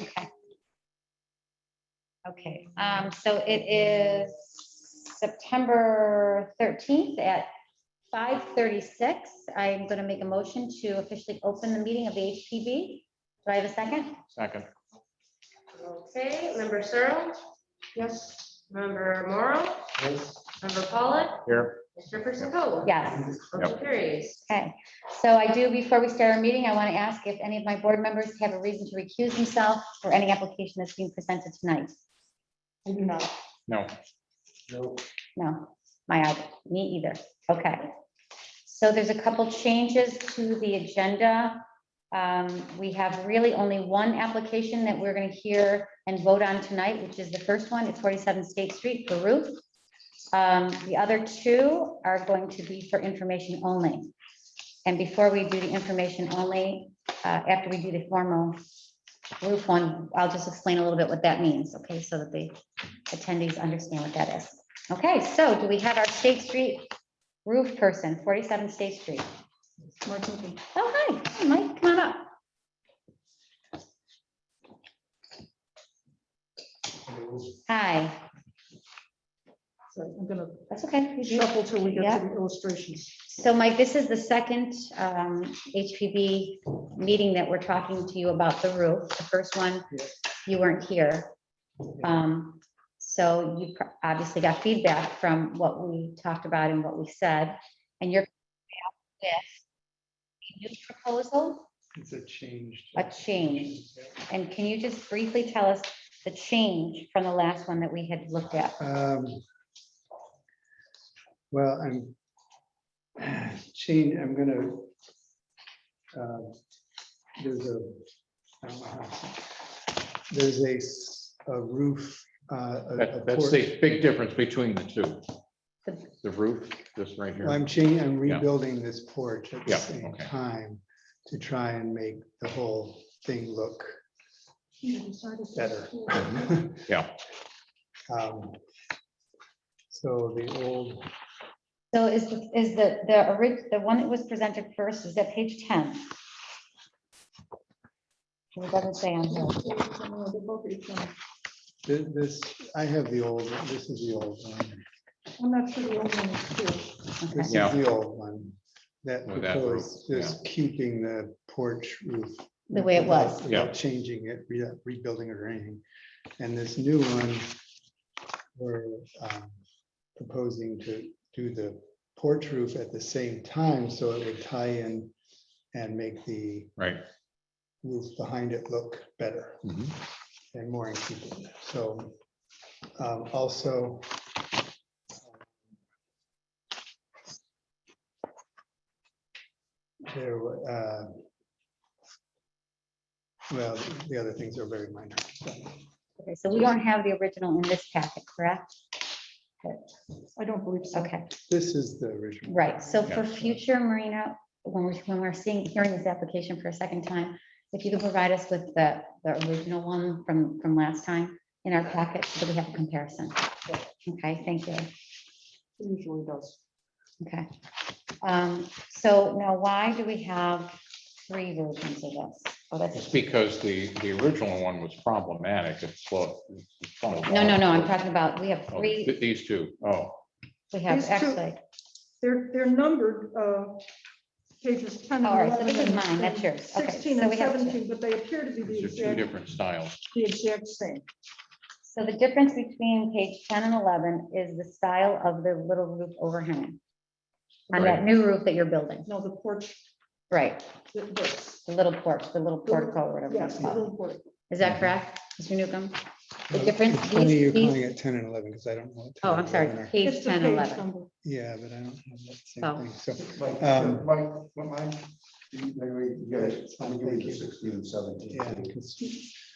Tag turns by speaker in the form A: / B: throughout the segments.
A: Okay. Okay, so it is September 13th at 5:36. I'm going to make a motion to officially open the meeting of the HPB. Do I have a second?
B: Second.
C: Okay, member Searle? Yes. Member Morrow?
D: Yes.
C: Member Pollock?
B: Here.
C: Mr. Person Cole?
A: Yes.
C: Motion carries.
A: Okay, so I do, before we start our meeting, I want to ask if any of my board members have a reason to recuse themselves for any application that's being presented tonight.
E: I do not.
B: No.
D: No.
A: No, me either. Okay. So there's a couple changes to the agenda. We have really only one application that we're going to hear and vote on tonight, which is the first one. It's 47 State Street for roof. The other two are going to be for information only. And before we do the information only, after we do the formal roof one, I'll just explain a little bit what that means, okay, so that the attendees understand what that is. Okay, so do we have our State Street roof person, 47 State Street?
E: Martin.
A: Oh, hi, Hi, Mike, come on up. Hi,
E: Sorry, I'm gonna
A: that's okay. You do-
E: shuffle till we get
A: Yeah.
E: to the illustrations.
A: So Mike, this is the second HPB meeting that we're talking to you about the roof. The first one,
D: Yeah.
A: you weren't here. So you obviously got feedback from what we talked about and what we said, and you're with a new proposal,
D: It's a change.
A: a change. And can you just briefly tell us the change from the last one that we had looked at?
D: Well, I'm gonna, there's a, I don't know how, there's a roof.
B: That's the big difference between the two. The roof, this right
D: Well,
B: here.
D: I'm rebuilding this porch at the
B: Yeah,
D: same
B: okay.
D: time to try and make the whole thing look better.
B: Yeah.
D: So the old,
A: So is the one that was presented first, is that page 10? It doesn't say on here.
D: this, I have the old, this is the old one.
E: I'm not sure the old one is too.
A: Okay.
D: This is
B: Yeah.
D: the old one that
B: With that roof,
D: proposed just keeping the porch roof.
A: The way it was.
D: without changing it, rebuilding it or anything. And this new one, we're proposing to do the porch roof at the same time, so it would tie in and make the
B: Right.
D: roof behind it look better
B: Mhm.
D: and more in keeping. So also, there, well, the other things are very minor.
A: Okay, so we don't have the original in this packet, correct?
E: I don't believe so.
A: Okay,
D: This is the original.
A: right. So for
B: Yeah.
A: future Marina, when we're hearing this application for a second time, if you could provide us with the original one from last time in our packet, so that we have a comparison. Okay, thank you.
E: It usually does.
A: Okay. So now why do we have 3 versions of this? Oh,
B: It's
A: that's,
B: because the original one was problematic. It's slow.
A: no, I'm talking about, we have
B: Oh,
A: 3,
B: These two. Oh,
A: we have
E: These two.
A: actually,
E: They're numbered, pages 10 and
A: all right, so
E: 11.
A: this is
E: and
A: mine, that's yours. Okay,
E: 16
A: so
E: and
A: we have
E: 17, but they appear to be
B: these are two
E: the
B: different styles.
E: exact same.
A: So the difference between page 10 and 11 is the style of the little roof overhang on that
B: Right.
A: new roof that you're building.
E: No, the porch,
A: Right,
E: this.
A: the little porch, the little portico, or whatever
E: Yes,
A: it's
E: the
A: called.
E: little porch.
A: Is that correct, Mr. Newcomb? The
D: Well,
A: difference,
D: it's funny
A: these-
D: you're
A: these-
D: calling it 10 and 11, because I don't know. what 10
A: Oh,
D: and
A: I'm sorry,
D: 11 are.
A: page
E: It's the
A: 10,
E: page
A: 11.
E: number.
D: Yeah, but I don't have that same
A: Oh.
D: thing, so.
F: Mike,
D: Um,
F: what mine? You guys, I'm giving you 16 and 17.
D: Yeah, 'cause-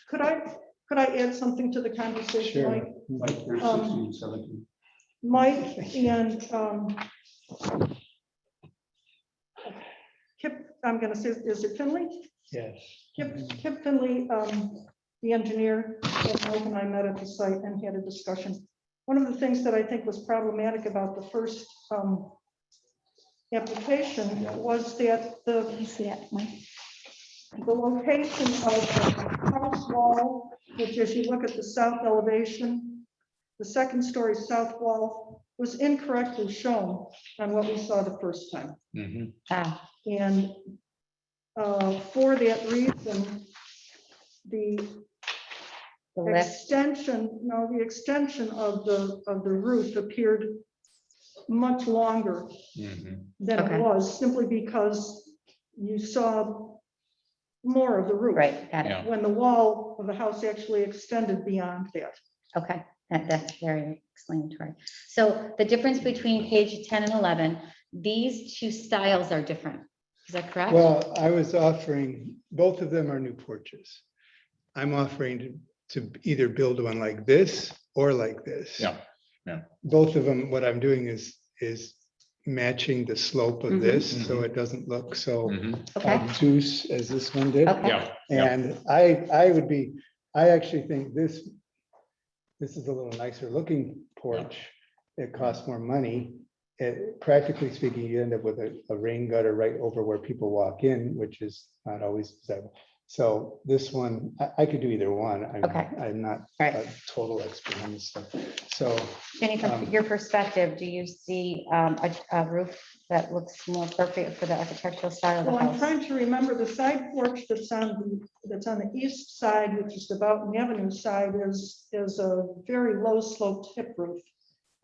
E: Could I add something to the conversation,
D: sure.
E: Mike?
F: Mike, there's
E: Um,
F: 16 and 17.
E: Mike and Kip, I'm gonna say, is it Finley?
D: Yes.
E: Kip Finley, the engineer, and Mike and I met at the site and had a discussion. One of the things that I think was problematic about the first application was that
A: Can you see that, Mike?
E: the location of the house south wall, which as you look at the south elevation, the second story south wall was incorrectly shown on what we saw the first time.
B: Mhm.
A: Ah,
E: And for that reason, the
A: the lift,
E: the extension of the roof appeared much longer
B: Mhm.
E: than
A: Okay.
E: it was, simply because you saw more of the roof.
A: right, got it.
B: Yeah.
E: When the wall of the house actually extended beyond that.
A: Okay, that's very explanatory. So the difference between page 10 and 11, these two styles are different. Is that correct?
D: Well, I was offering, both of them are new porches. I'm offering to either build one like this or like this.
B: Yeah,
D: Both of them, what I'm doing is matching the slope of
A: Mhm.
D: this, so it doesn't look so
B: Mhm.
A: Okay,
D: obtuse as this one did.
A: okay,
B: Yeah, yeah.
D: And I actually think this is a little nicer looking porch. It costs more money. Practically speaking, you end up with a rain gutter right over where people walk in, which is not always desirable. So this one, I could do either one.
A: Okay.
D: I'm not
A: Right.
D: a total expert on this stuff. So
A: Jenny, from your perspective, do you see a roof that looks more appropriate for the architectural style of the
E: Well, I'm
A: house?
E: trying to remember the side porch that's on the east side, which is the Boughton Avenue side, is a very low sloped hip roof.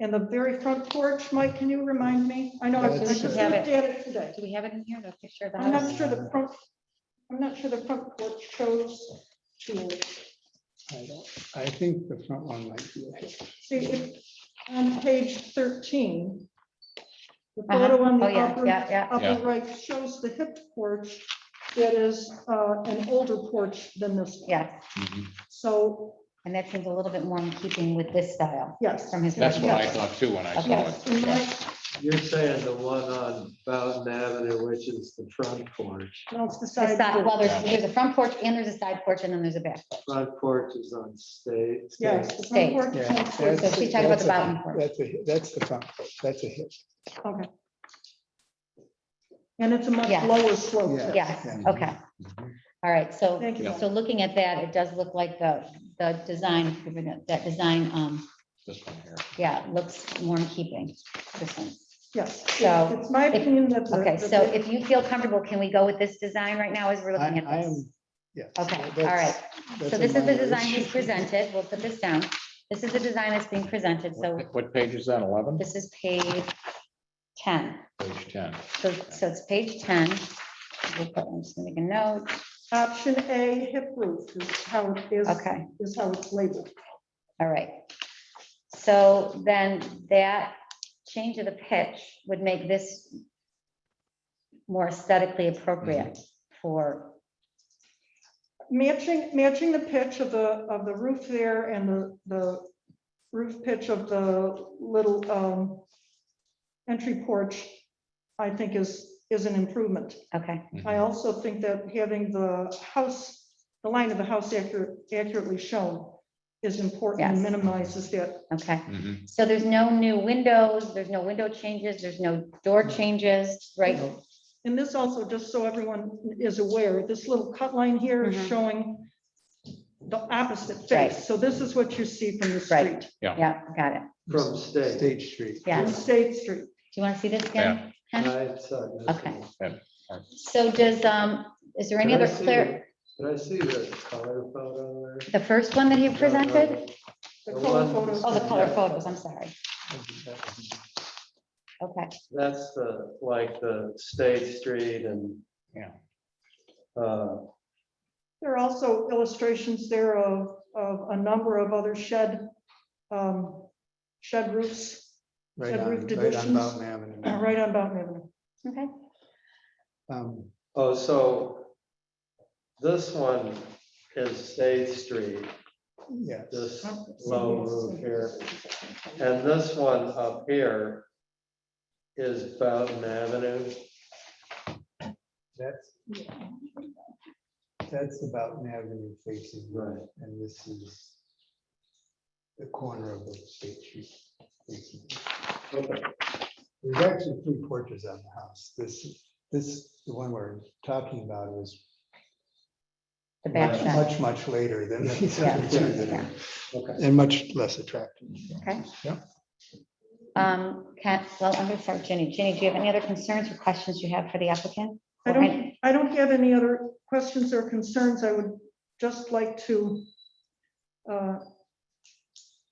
E: And the very front porch, Mike, can you remind me? I know I
D: That's-
E: just
A: have
E: looked
A: it.
E: at it today.
A: Do we have it in here, the picture of the
E: I'm not
A: house?
E: sure the front porch shows to,
D: I think the front one might be a hit.
E: see, on page 13. The
A: Uh-huh.
E: photo on the
A: Oh, yeah,
E: upper
A: yeah, yeah.
E: upper
B: Yeah.
E: right shows the hip porch that is an older porch than this one.
A: Yes,
B: Mhm.
E: So,
A: and that seems a little bit more in keeping with this style
E: yes.
A: from his.
B: That's what I
E: Yes.
B: thought too when I saw
E: Yes,
B: it.
E: in
B: Yeah.
E: my-
F: You're saying the one on Bowden Avenue, which is the front porch.
E: no, it's the
A: The
E: side.
A: side, well,
E: porch.
A: there's a front porch and there's a side porch and then there's a back porch.
F: Front porch is on state.
E: Yes. the front
A: State.
E: porch is
D: Yeah,
E: on state.
A: So she's talking about the Boughton porch.
D: That's the front porch. That's a hit.
E: Okay. And it's a much
A: Yes.
E: lower slope.
D: Yeah.
A: Yes,
D: Yeah.
A: okay. All right, so,
E: Thank you.
A: so looking at that, it does look like the design, that design,
B: This one here.
A: yeah, looks more in keeping. This one.
E: Yes,
A: So,
E: it's my
A: if-
E: opinion that.
A: Okay, so if you feel comfortable, can we go with this design right now as we're looking at
D: I
A: this?
D: am, yes.
A: Okay, all
D: That's-
A: right.
D: that's
A: So
D: a
A: this is the
D: minor
A: design
D: issue.
A: he's presented. We'll put this down. This is the design that's being presented. So
B: What page is that? 11?
A: this is page 10.
B: Page 10.
A: So it's page 10. We'll put, I'm just gonna make a note.
E: Option A, hip roof is how it is.
A: Okay.
E: Is how it's labeled.
A: All right. So then that change of the pitch would make this more aesthetically appropriate for,
E: Matching the pitch of the roof there and the roof pitch of the little entry porch, I think is an improvement.
A: okay,
E: I also think that having the line of the house accurately shown is important and
A: Yes.
E: minimizes that.
A: okay.
B: Mhm.
A: So there's no new windows, there's no window changes, there's no door changes, right?
E: And this also, just so everyone is aware, this little cut line here is
A: Mhm.
E: showing the opposite
A: Right.
E: face. So this is what you see from the
A: Right.
E: street,
A: Yeah, got it.
F: From state.
D: State Street.
A: Yeah.
E: from
A: Do
E: State Street.
A: you want to see this again? Ken? Okay. So does, is there any other clear,
F: Did I see the color photo there?
A: the first one that he presented?
E: The
F: The
E: color
F: one-
E: photos.
A: Oh, the color photos, I'm sorry. Okay,
F: That's like the State Street and.
B: Yeah.
E: There are also illustrations there of a number of other shed roofs
D: Right
E: Shed
D: on,
E: roof
D: right on
E: divisions.
D: Boughton Avenue.
E: right on Boughton Avenue.
A: okay.
F: Oh, so this one is State Street,
D: Yes.
F: this low roof here. And this one up here is Boughton Avenue.
D: That's the Boughton Avenue facing,
F: Right.
D: and this is the corner of the State Street facing.
F: Okay.
D: There's actually 3 porches on the house. The one we're talking about is
A: the back shed.
D: much, much later than these
A: Yeah,
D: other two that
A: yeah.
D: are-
F: Okay.
D: and much less attractive.
A: Okay.
D: Yeah.
A: Well, I'm gonna start Ginny. Ginny, do you have any other concerns or questions you have for the applicant?
E: I don't have any other questions or concerns. I would just like to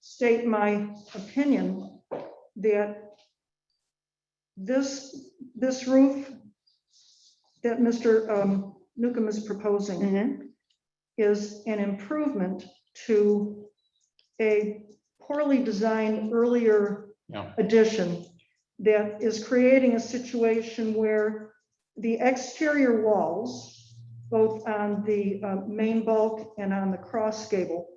E: state my opinion that this roof that Mr. Newcomb is proposing
A: Mhm.
E: is an improvement to a poorly designed earlier
B: Yeah.
E: addition that is creating a situation where the exterior walls, both on the main bulk and on the cross gable,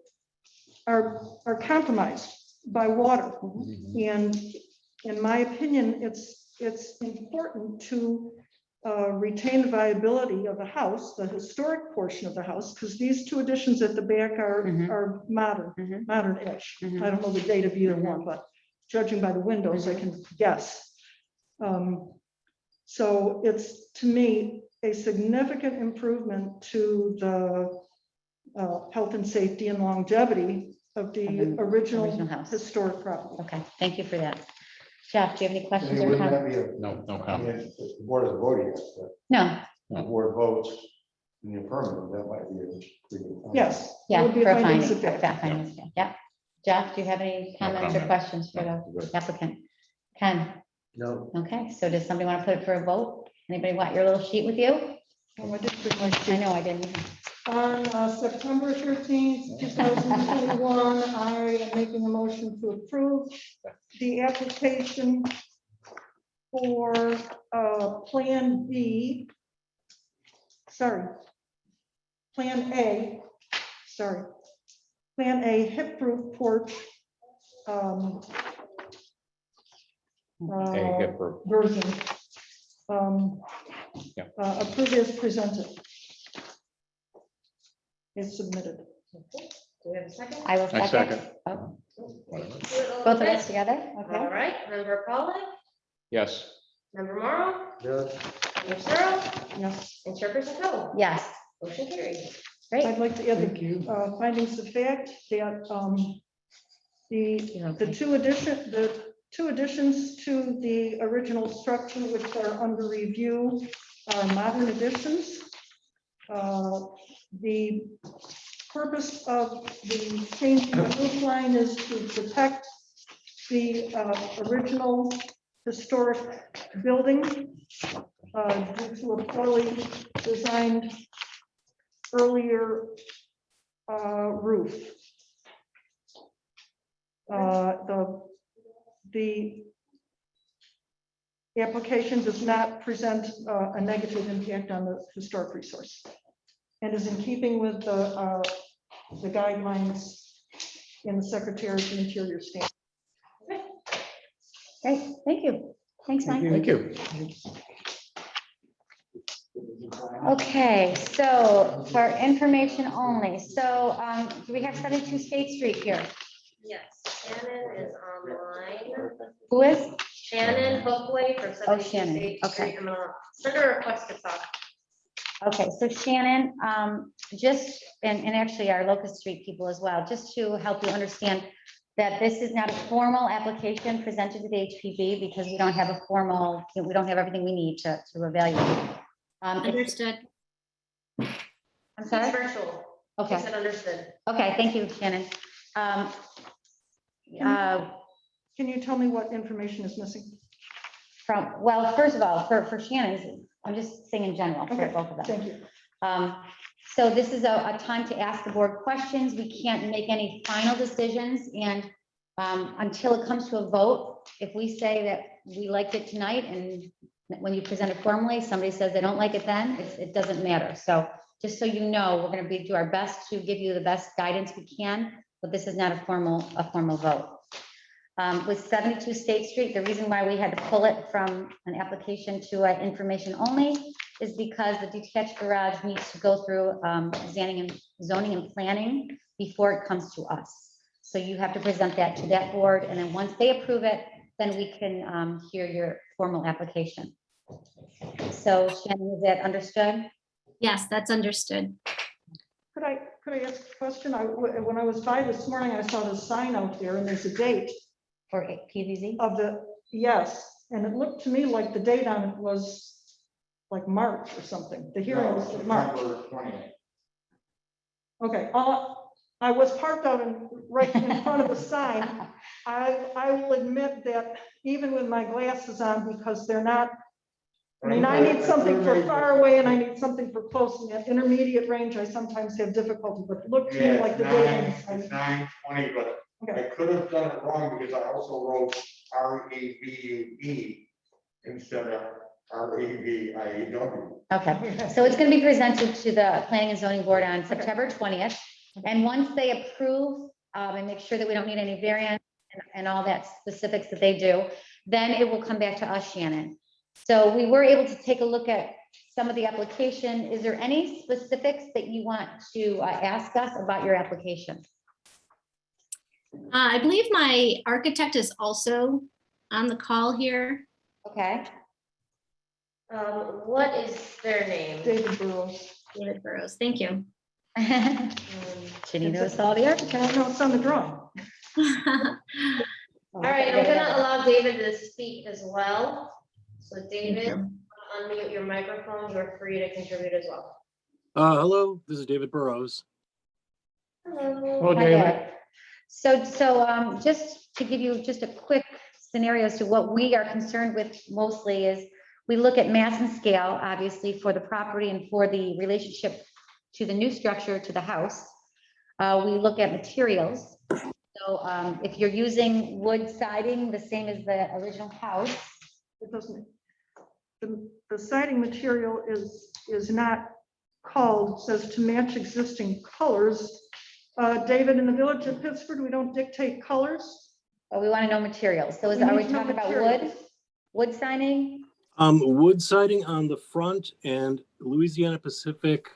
E: are compromised by water. And in my opinion, it's important to retain the viability of the house, the historic portion of the house, because these two additions at the back
A: Mhm.
E: are modern,
A: Mhm.
E: modern-ish.
A: Mhm.
E: I don't know the date of either
A: Mhm.
E: one, but judging by the windows, I can guess. So it's, to me, a significant improvement to the health and safety and longevity of the
A: original
E: original
A: house.
E: historic property.
A: Okay, thank you for that. Jeff, do you have any questions or
G: Wouldn't
A: comments?
G: that be a,
B: No
G: I
B: comment.
G: mean, the board has voted yes, but
A: No,
G: the board votes in the affirmative, that might be a pretty good. comment.
E: Yes. it
A: yeah,
E: would be
A: for a
E: findings
A: finding,
E: of fact.
A: that findings, yeah. Jeff, do you have any
B: No
A: comments or
B: comment.
A: questions for
B: No,
A: the
B: good.
A: applicant? Ken,
F: No,
A: okay, so does somebody want to put it for a vote? Anybody want your little sheet with you?
E: Oh, I did bring my
A: I
E: sheet.
A: know I didn't.
E: On September 13th, 2021, I am making a motion to approve the application for Plan B. Sorry. Plan A, sorry. Plan A hip roof porch.
B: Okay, hip roof.
E: Version.
B: Yeah.
E: Approved as presented. Is submitted.
C: Do we have a second?
A: I will
B: I
A: second.
B: second.
A: Oh,
B: Whatever.
C: Do it all
A: both of
C: okay?
A: us together,
C: All
A: okay?
C: right, member Pollock,
B: Yes.
C: member Morrow,
F: yes,
C: member Searle,
E: Yes.
C: and Chairperson Coe.
A: Yes,
C: Motion carries.
A: great.
E: I'd like to add
D: Thank you.
E: the findings of fact that
A: You're okay.
E: the two additions to the original structure which are under review are modern additions. The purpose of the changing the roof line is to protect the original historic building due to a poorly designed earlier roof. The application does not present a negative impact on the historic resource and is in keeping with the guidelines in the Secretary of the Interior standard.
A: Great, thank you. Thanks, Mike.
B: Thank you.
A: Okay, so for information only, so do we have 72 State Street here?
C: Yes, Shannon is online.
A: Who is?
C: Shannon Hopeway from 72
A: Shannon,
C: State
A: okay.
C: Street. I'm gonna send her a request to talk.
A: Okay, so Shannon, just, and actually our Locust Street people as well, just to help you understand that this is not a formal application presented to the HPB because we don't have a formal, we don't have everything we need to evaluate. It's-
H: Understood.
A: I'm
C: It's
A: sorry?
C: virtual. She
A: Okay,
C: said understood.
A: okay, thank you, Shannon. Uh,
E: Can you tell me what information is missing?
A: well, first of all, for Shannon's, I'm just saying in general for
E: Okay,
A: both of them.
E: Thank you.
A: So this is a time to ask the board questions. We can't make any final decisions, and until it comes to a vote, if we say that we liked it tonight, and when you present it formally, somebody says they don't like it then, it doesn't matter. So just so you know, we're going to do our best to give you the best guidance we can, but this is not a formal vote. With 72 State Street, the reason why we had to pull it from an application to information only is because the detached garage needs to go through zoning and planning before it comes to us. So you have to present that to that board, and then once they approve it, then we can hear your formal application. So Shannon, is that understood?
H: Yes, that's understood.
E: Could I ask a question? When I was by this morning, I saw the sign out there and there's a date
A: For PVZ?
E: of the, yes, and it looked to me like the date on it was like March or something. The hearing was in March.
G: September 20th.
E: Okay, I was parked out right in front of the sign. I will admit that even with my glasses on, because they're not, I mean, I need something for far away and I need something for close. And at intermediate range, I sometimes have difficulty, but it looked to me like the date on the
G: It's
E: sign.
G: 9/20, but
E: Okay.
G: I could have done it wrong because I also wrote RAVE instead of RAVIEW.
A: Okay, so it's gonna be presented to the Planning and Zoning Board on September 20th. And once they approve, and make sure that we don't need any variance and all that specifics that they do, then it will come back to us, Shannon. So we were able to take a look at some of the application. Is there any specifics that you want to ask us about your application?
H: I believe my architect is also on the call here.
A: Okay.
C: What is their name?
E: David Burrows.
H: David Burrows, thank you.
A: Janine knows all the architects.
E: No, it's on the drawing.
C: All right, I'm gonna allow David to speak as well. So David,
H: you.
C: unmute your microphone. You're free to contribute as well.
I: Hello, this is David Burrows.
C: Hello.
B: Well,
A: Hi
B: David,
A: there. Just to give you just a quick scenario as to what we are concerned with mostly is we look at mass and scale, obviously, for the property and for the relationship to the new structure, to the house. We look at materials. So if you're using wood siding, the same as the original house,
E: It doesn't, the siding material is not called, says to match existing colors. David, in the village of Pittsford, we don't dictate colors.
A: but we want to know materials. So
E: We
A: are we
E: need to know
A: talking about
E: materials.
A: wood? Wood siding?
I: Wood siding on the front and Louisiana Pacific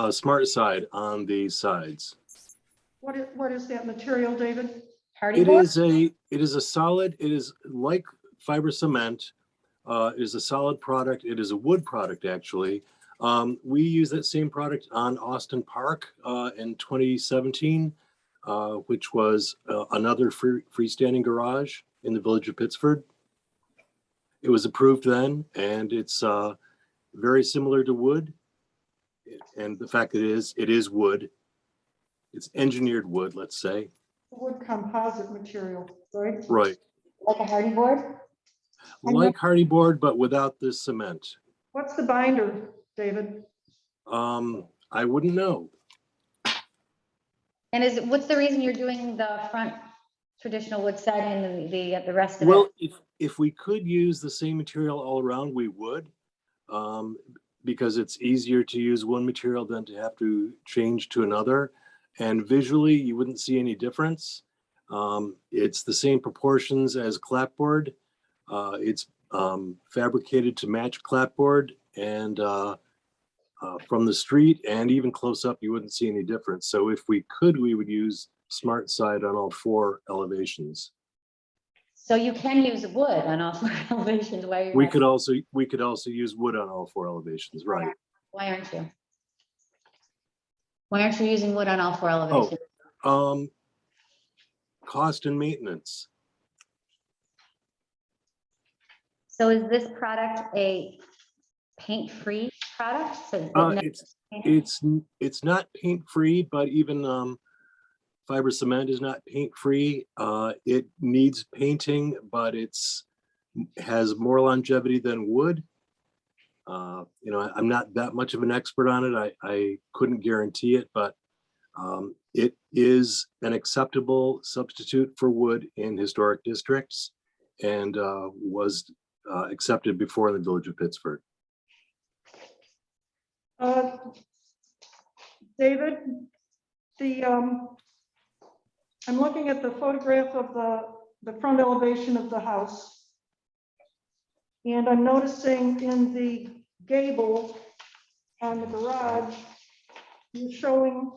I: smart side on the sides.
E: What is that material, David?
A: Hardy
I: It
A: board?
I: is a solid, it is like fiber cement. It is a solid product. It is a wood product, actually. We use that same product on Austin Park in 2017, which was another freestanding garage in the village of Pittsford. It was approved then, and it's very similar to wood. And the fact that it is wood, it's engineered wood, let's say.
E: Wood composite material, right?
I: Right.
A: Like a hardy board?
I: Like hardy board, but without the cement.
E: What's the binder, David?
I: I wouldn't know.
A: And what's the reason you're doing the front traditional wood siding and the rest of
I: Well,
A: it?
I: if we could use the same material all around, we would. Because it's easier to use one material than to have to change to another. And visually, you wouldn't see any difference. It's the same proportions as clapboard. It's fabricated to match clapboard, and from the street and even close up, you wouldn't see any difference. So if we could, we would use smart side on all 4 elevations.
A: So you can use wood on all 4 elevations. Why?
I: We could also use wood on all 4 elevations, right?
A: Why aren't you? Why aren't you using wood on all 4 elevations?
I: Cost and maintenance.
A: So is this product a paint-free product? So is it not-
I: It's not paint free, but even fiber cement is not paint free. It needs painting, but has more longevity than wood. I'm not that much of an expert on it. I couldn't guarantee it, but it is an acceptable substitute for wood in historic districts, and was accepted before in the village of Pittsford.
E: David, I'm looking at the photograph of the front elevation of the house. And I'm noticing in the gable on the garage, you're showing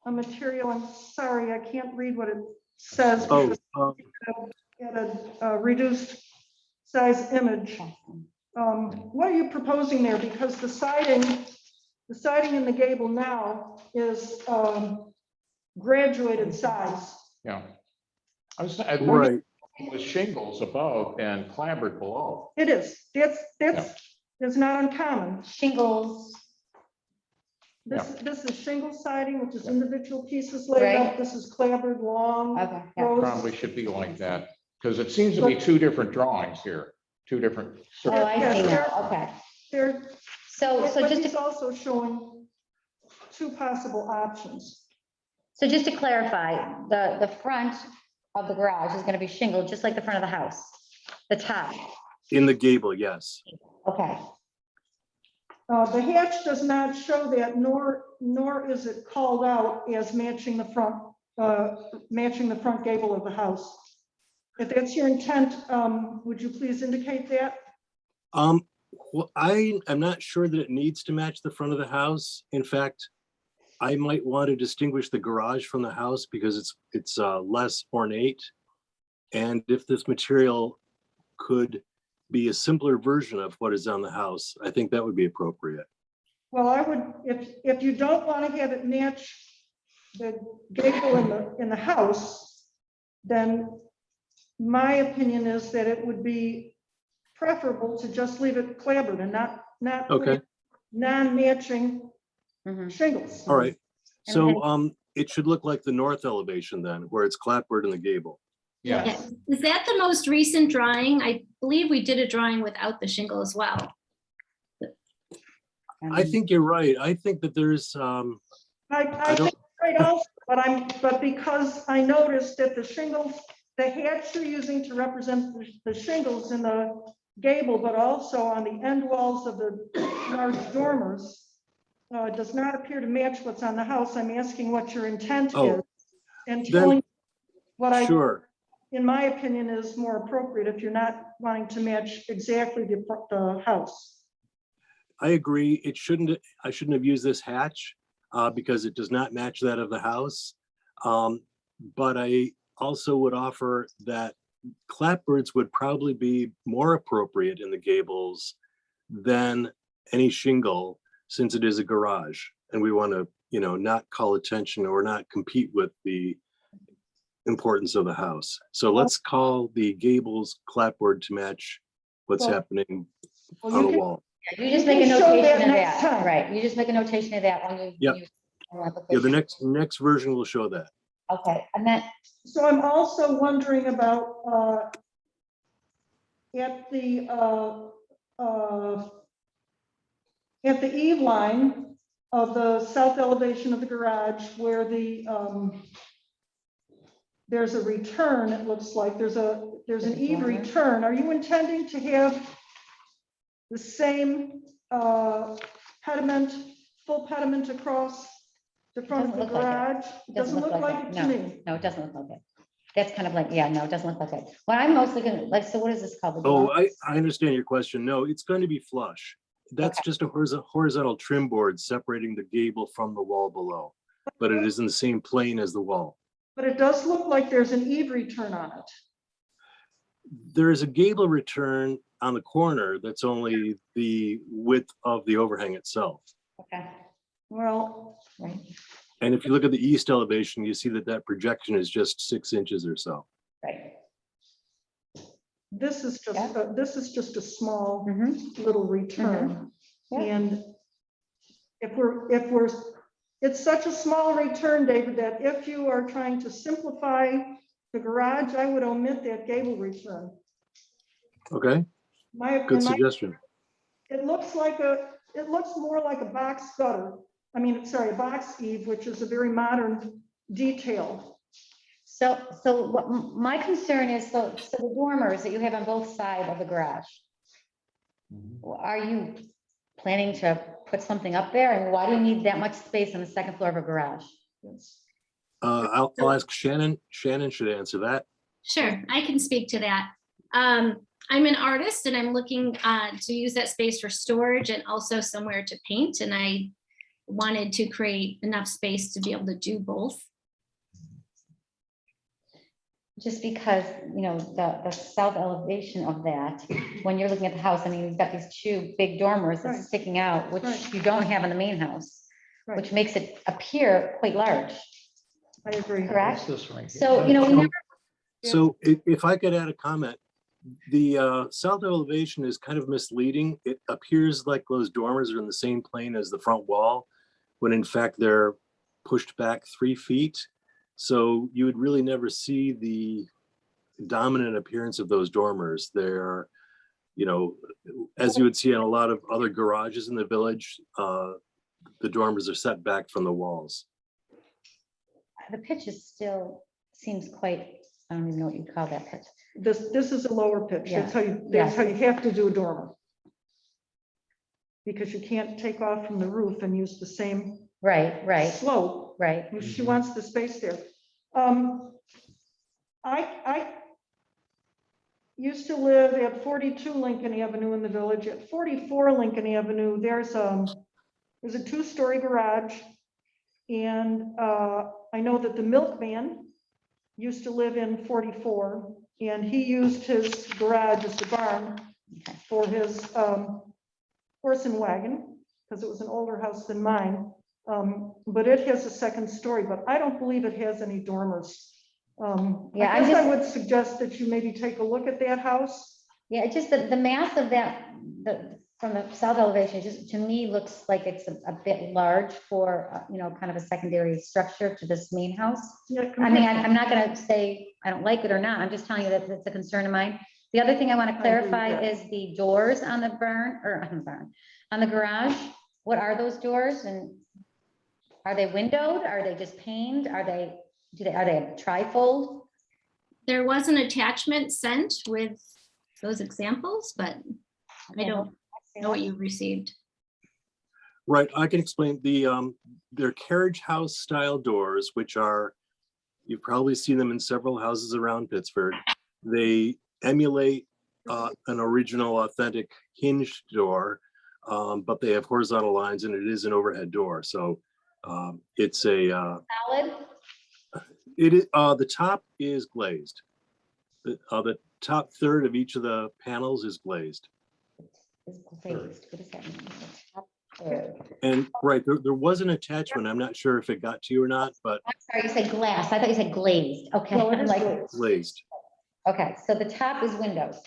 E: a material. I'm sorry, I can't read what it says.
I: Oh,
E: At a reduced size image. What are you proposing there? Because the siding The siding in the gable now is graduated size.
B: Yeah. I wondered
I: Right.
B: with shingles above and clapboard below.
E: It is, that's not uncommon.
A: Shingles,
E: This is shingle siding, which is individual pieces laid up.
A: Right.
E: This is clapboard long.
A: okay, yeah.
E: rows.
B: Probably should be like that, because it seems to be two different drawings here, two different.
A: Oh, I see
E: Yeah.
A: now, okay.
E: There,
A: So
E: but
A: just
E: he's
A: to,
E: also showing two possible options.
A: so just to clarify, the front of the garage is gonna be shingled, just like the front of the house, the top,
I: In the gable, yes.
A: okay.
E: The hatch does not show that, nor is it called out as matching the front gable of the house. If that's your intent, would you please indicate that?
I: Well, I am not sure that it needs to match the front of the house. In fact, I might want to distinguish the garage from the house because it's less ornate. And if this material could be a simpler version of what is on the house, I think that would be appropriate.
E: Well, I would, if you don't want to have it match the gable in the house, then my opinion is that it would be preferable to just leave it clapboard and not
I: Okay,
E: non-matching
A: Mhm.
E: shingles.
I: all right.
A: And
I: So it should look like the north elevation then, where it's clapboard in the gable.
B: Yeah,
H: Yeah. Is that the most recent drawing? I believe we did a drawing without the shingle as well.
I: I think you're right. I think that there's,
E: I think right also, but because I noticed that the shingles, the hatch you're using to represent the shingles in the gable, but also on the end walls of the large dormers, does not appear to match what's on the house. I'm asking what your intent
I: Oh,
E: is. And
I: then-
E: telling what I,
I: sure.
E: in my opinion, is more appropriate if you're not wanting to match exactly the house.
I: I agree. I shouldn't have used this hatch because it does not match that of the house. But I also would offer that clapboards would probably be more appropriate in the gables than any shingle, since it is a garage and we want to, not call attention or not compete with the importance of the house. So let's call the gables clapboard to match what's
E: Well,
I: happening
E: Well,
I: on
E: you
I: the
E: can-
I: wall.
A: You just
E: You
A: make a
E: can show that
A: notation of
E: next
A: that,
E: time.
A: right, you just make a notation of that when you.
I: Yep.
A: use your
I: Yeah,
A: application.
I: the next version will show that.
A: Okay, and then,
E: So I'm also wondering about at the eave line of the south elevation of the garage where there's a return, it looks like there's an eave return. Are you intending to have the same pediment, full pediment across the front of the
A: Doesn't look like it.
E: garage? It doesn't look like it to
A: no,
E: me.
A: no, it doesn't look like it. That's kind of like, yeah, no, it doesn't look like it. What I'm mostly gonna, like, so what is this called? The
I: Oh,
A: dormer?
I: I understand your question. No, it's going to be flush. That's just a horizontal trim board separating the gable from the wall below, but it is in the same plane as the wall.
E: But it does look like there's an eave return on it.
I: There is a gable return on the corner that's only the width of the overhang itself.
A: Okay,
E: Well,
A: right,
I: And if you look at the east elevation, you see that projection is just 6 inches or so.
A: right.
E: this is just a small
A: Mhm.
E: little return.
A: Yeah.
E: And it's such a small return, David, that if you are trying to simplify the garage, I would omit that gable return.
I: Okay, good suggestion.
E: It looks more like a box gutter. I mean, sorry, a box eave, which is a very modern detail.
A: So what my concern is, so the dormers that you have on both sides of the garage, are you planning to put something up there? And why do you need that much space on the second floor of a garage?
I: I'll ask Shannon. Shannon should answer that.
H: Sure, I can speak to that. I'm an artist and I'm looking to use that space for storage and also somewhere to paint. And I wanted to create enough space to be able to do both.
A: Just because, you know, the south elevation of that, when you're looking at the house, I mean, you've got these two big dormers
E: Right.
A: that's sticking out, which
E: Right.
A: you don't have in the main house,
E: Right.
A: which makes it appear quite large,
E: I agree.
A: correct?
B: This right here.
A: So, you know, we never,
I: So if I could add a comment, the south elevation is kind of misleading. It appears like those dormers are in the same plane as the front wall, when in fact they're pushed back 3 feet. So you would really never see the dominant appearance of those dormers. They're, you know, as you would see in a lot of other garages in the village, the dormers are set back from the walls.
A: the pitch is still, seems quite, I don't even know what you call that pitch.
E: This is a lower pitch. That's how you,
A: Yeah.
E: that's how you have to do a dormer. Because you can't take off from the roof and use the same
A: Right,
E: slope.
A: right.
E: She wants the space there. I used to live at 42 Lincoln Avenue in the village. At 44 Lincoln Avenue, there's a 2-story garage. And I know that the milkman used to live in 44, and he used his garage as the barn for his horse and wagon, because it was an older house than mine. But it has a 2nd story, but I don't believe it has any dormers.
A: Yeah,
E: I guess I would suggest that you maybe take a look at that house.
A: Yeah, just the mass of that, from the south elevation, just to me looks like it's a bit large for, you know, kind of a secondary structure to this main house.
E: Yeah,
A: I mean, I'm not gonna say I don't like it or not, I'm just telling you that it's a concern of mine. The other thing I want to
E: agree with
A: clarify
E: that.
A: is the doors on the on the garage. What are those doors, and are they windowed? Are they just paned? Are they trifold?
H: There was an attachment sent with those examples, but I don't know what you received.
I: Right, I can explain. They're carriage house style doors, which are, you've probably seen them in several houses around Pittsburgh. They emulate an original authentic hinged door, but they have horizontal lines, and it is an overhead door. So it's a,
A: Solid?
I: it is, the top is glazed. The top third of each of the panels is glazed.
A: Is glazed. What does that mean? The top third.
I: And right, there was an attachment. I'm not sure if it got to you or not, but
A: I'm sorry, you said glass. I thought you said glazed. Okay.
E: No, it
A: I'm
E: is
A: like,
E: glazed.
I: glazed,
A: okay, so the top is windows.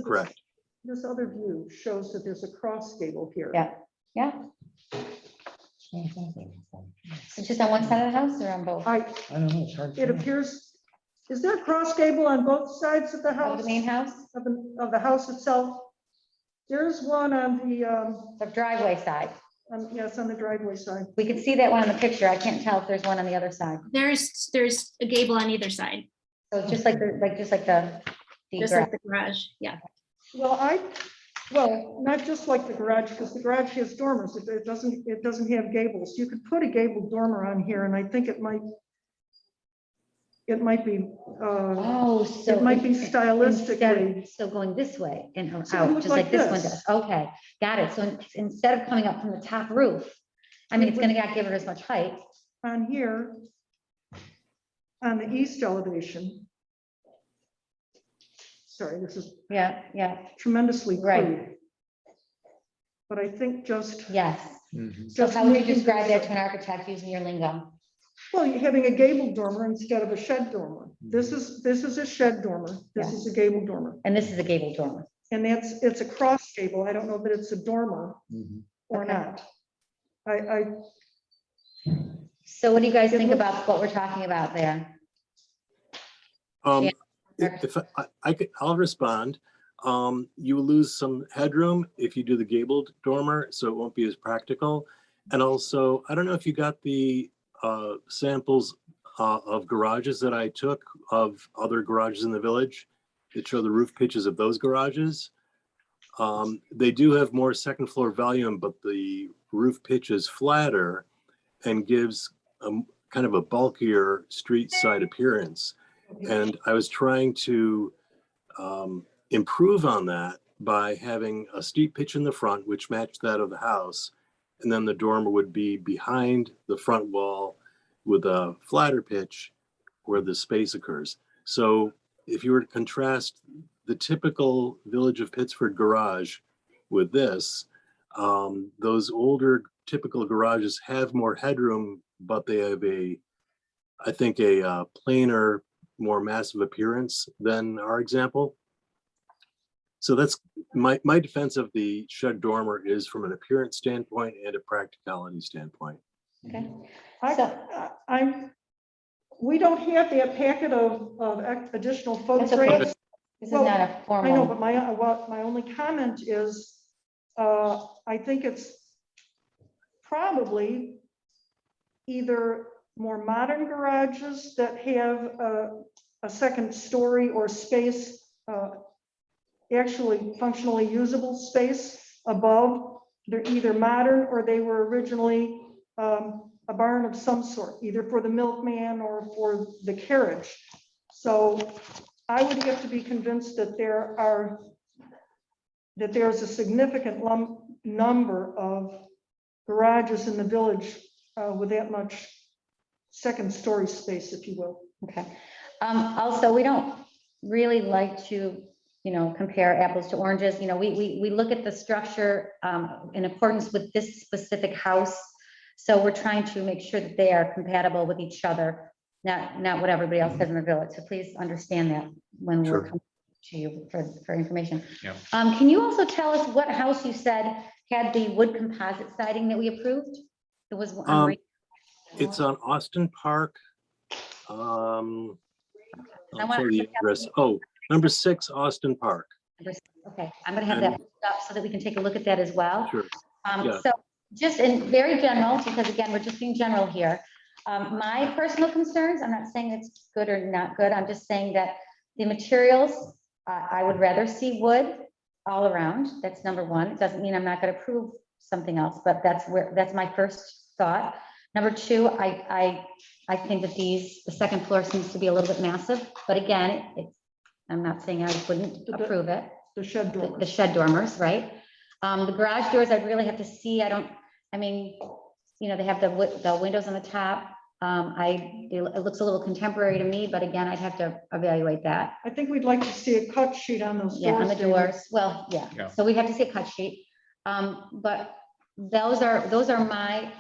I: correct.
E: This other view shows that there's a cross gable here.
A: Yeah, yeah. So just on one side of the house or on both?
E: I
G: don't know, it's hard.
E: It appears, is there a cross gable on both sides of the
A: Of
E: house?
A: the main house?
E: Of the house itself? There's one on the,
A: The driveway side.
E: yes, on the driveway side.
A: We could see that one in the picture. I can't tell if there's one on the other side.
H: There's a gable on either side,
A: So it's just like the,
H: just like the garage. Yeah.
E: Well, not just like the garage, because the garage has dormers. It doesn't have gables. You could put a gable dormer on here, and I think it might be,
A: Oh, so.
E: it might be
A: instead-
E: stylistically.
A: So going this way and
E: So it would
A: out,
E: look
A: just like
E: like
A: this one
E: this.
A: does. Okay, got it. So instead of coming up from the top roof, I mean,
E: It
A: it's
E: would-
A: gonna not give it as much height.
E: On here, on the east elevation. Sorry, this is
A: Yeah, yeah,
E: tremendously
A: Right.
E: crude. But I think just,
A: yes.
B: Mhm.
A: So
E: just
A: how would you
E: making
A: describe
E: this-
A: that to an architect using your lingo?
E: well, you're having a gable dormer instead of a shed dormer. This is a shed dormer. This
A: Yeah.
E: is a gable dormer.
A: And this is a gable dormer.
E: And it's a cross gable. I don't know that it's a dormer
B: Mhm.
E: or
A: Okay.
E: not.
A: So what do you guys
E: It
A: think
E: looks-
A: about what we're talking about there?
I: Um,
A: Yeah.
I: if I'll respond. You will lose some headroom if you do the gabled dormer, so it won't be as practical. And also, I don't know if you got the samples of garages that I took of other garages in the village that show the roof pitches of those garages. They do have more second floor volume, but the roof pitch is flatter and gives kind of a bulkier street side appearance. And I was trying to improve on that by having a steep pitch in the front, which matched that of the house. And then the dormer would be behind the front wall with a flatter pitch, where the space occurs. So if you were to contrast the typical Village of Pittsford garage with this, those older typical garages have more headroom, but they have I think a plainer, more massive appearance than our example. So that's my defense of the shed dormer is from an appearance standpoint and a practicality standpoint.
A: Okay.
E: We don't have that packet of additional
A: That's okay.
E: photographs.
A: This is not a
E: I know,
A: formal.
E: but my only comment is, I think it's probably either more modern garages that have a second story or space, actually functionally usable space above. They're either modern or they were originally a barn of some sort, either for the milkman or for the carriage. So I would have to be convinced that there's a significant number of garages in the village with that much second story space, if you will.
A: Okay. Also, we don't really like to, compare apples to oranges. We look at the structure in accordance with this specific house. So we're trying to make sure that they are compatible with each other, not what everybody else has in the village. So please understand that when
I: Sure.
A: we're coming to you for information.
B: Yeah.
A: Can you also tell us what house you said had the wood composite siding that we approved? It was on
I: It's on Austin Park.
A: I
I: I'll
A: want
I: tell
A: to
I: the address. Oh, number 6 Austin Park.
A: Okay, I'm gonna have that up so that we can take a look at that as well.
I: Sure. Yeah.
A: So just in very general, because again, we're just being general here. My personal concerns, I'm not saying it's good or not good. I'm just saying that the materials, I would rather see wood all around. That's number one. It doesn't mean I'm not gonna approve something else, but that's my first thought. Number two, I think that the second floor seems to be a little bit massive, but again, I'm not saying I wouldn't approve it.
E: The shed door.
A: The shed dormers, right? The garage doors, I'd really have to see. They have the windows on the top. It looks a little contemporary to me, but again, I'd have to evaluate that.
E: I think we'd like to see a cut sheet on those doors.
A: Yeah, on the
E: David.
A: doors. Well, yeah.
B: Yeah.
A: So we'd have to see a cut sheet. But those are my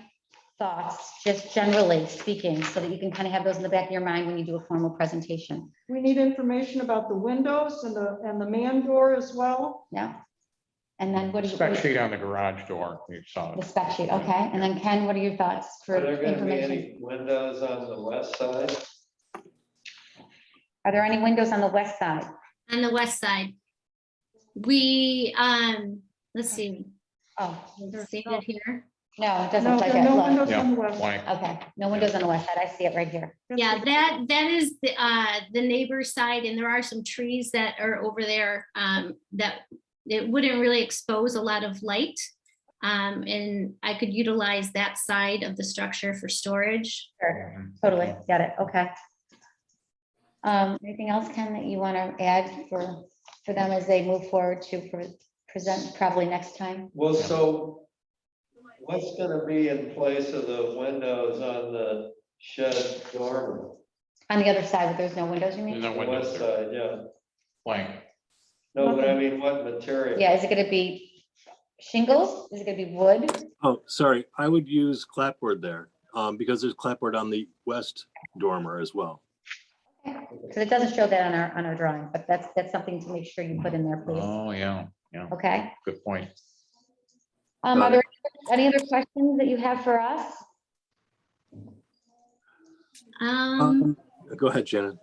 A: thoughts, just generally speaking, so that you can kind of have those in the back of your mind when you do a formal presentation.
E: We need information about the windows and the man door as well.
A: Yeah. And then what do you?
B: Spec sheet on the garage door, you saw
A: The
B: it.
A: spec sheet, okay. And then Ken, what are your thoughts for
F: Are there gonna be
A: information?
F: any windows on the west side?
A: Are there any windows on the west side?
H: On the west side. We, let's see,
A: Oh,
H: see it here.
A: no, it doesn't
E: No,
A: look like
E: there are
A: it.
E: no
A: Look.
E: windows
B: Yeah,
E: on the west.
B: blank.
A: Okay, no windows on the west side. I see it right here.
H: Yeah, that is the neighbor side, and there are some trees that are over there that it wouldn't really expose a lot of light. And I could utilize that side of the structure for storage.
A: Sure, totally, got it, okay. Anything else, Ken, that you want to add for them as they move forward to present probably next time?
F: Well, so what's gonna be in place of the windows on the shed dormer?
A: On the other side, where there's no windows, you mean?
B: There's no
F: The
B: windows
F: west
B: there,
F: side, yeah.
B: blank.
F: No, but I mean, what material?
A: Yeah, is it gonna be shingles? Is it gonna be wood?
I: Oh, sorry. I would use clapboard there because there's clapboard on the west dormer as well.
A: Because it doesn't show that on our drawing, but that's something to make sure you put in there, please.
B: Oh, yeah,
A: Okay.
B: good point.
A: Are there any other questions that you have for us?
I: Go ahead, Shannon.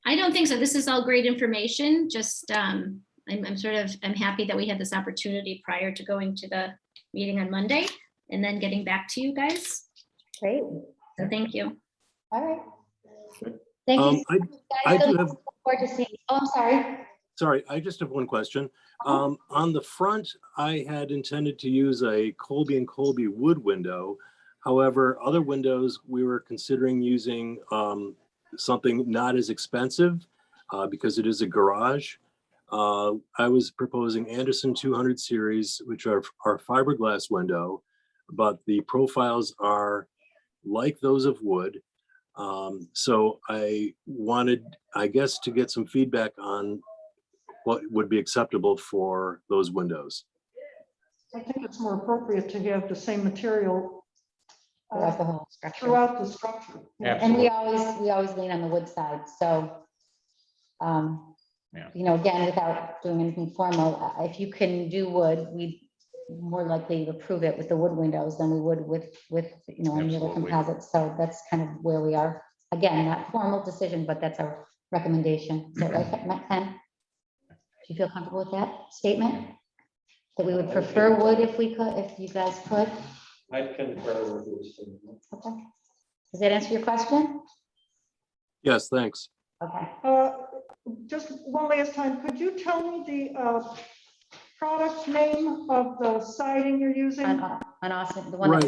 H: I don't think so. This is all great information. Just, I'm happy that we had this opportunity prior to going to the meeting on Monday and then getting back to you guys.
A: Great,
H: So thank you.
A: all right. Thank you.
I: I
A: guys.
I: do have,
A: Look forward to seeing. Oh, I'm sorry.
I: sorry, I just have one question. On the front, I had intended to use a Colby and Colby wood window. However, other windows, we were considering using something not as expensive because it is a garage. I was proposing Anderson 200 series, which are fiberglass window, but the profiles are like those of wood. So I wanted, I guess, to get some feedback on what would be acceptable for those windows.
E: I think it's more appropriate to have the same material
A: Throughout the whole structure.
E: throughout the structure.
A: And we always lean on the wood side, so.
B: Yeah.
A: You know, again, without doing anything formal, if you can do wood, we more likely approve it with the wood windows than we would with, you know, any other
B: Absolutely.
A: composites. So that's kind of where we are. Again, not formal decision, but that's our recommendation. Is that right, Ken? Do you feel comfortable with that statement? That we would prefer wood if we could, if you guys could?
F: I concur with this.
A: Okay. Does that answer your question?
I: Yes, thanks.
A: Okay.
E: Just one last time, could you tell me the product name of the siding you're using?
A: On Austin, the one. that-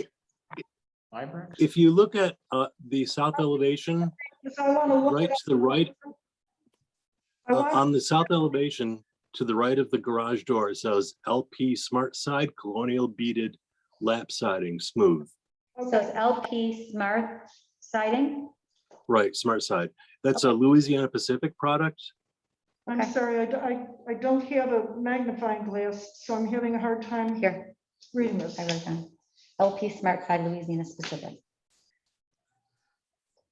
I: Right.
B: Ibrex?
I: If you look at the south elevation,
E: Because I want to look.
I: right to the right,
E: I want-
I: on the south elevation, to the right of the garage door, it says LP Smart Side Colonial Beaded Lap Siding Smooth.
A: So it's LP Smart Siding?
I: Right, Smart Side. That's a Louisiana Pacific product.
E: I'm
A: Okay.
E: sorry, I don't have a magnifying glass, so I'm having a hard time
A: Here,
E: reading this.
A: I wrote it down. LP Smart Side Louisiana Specific.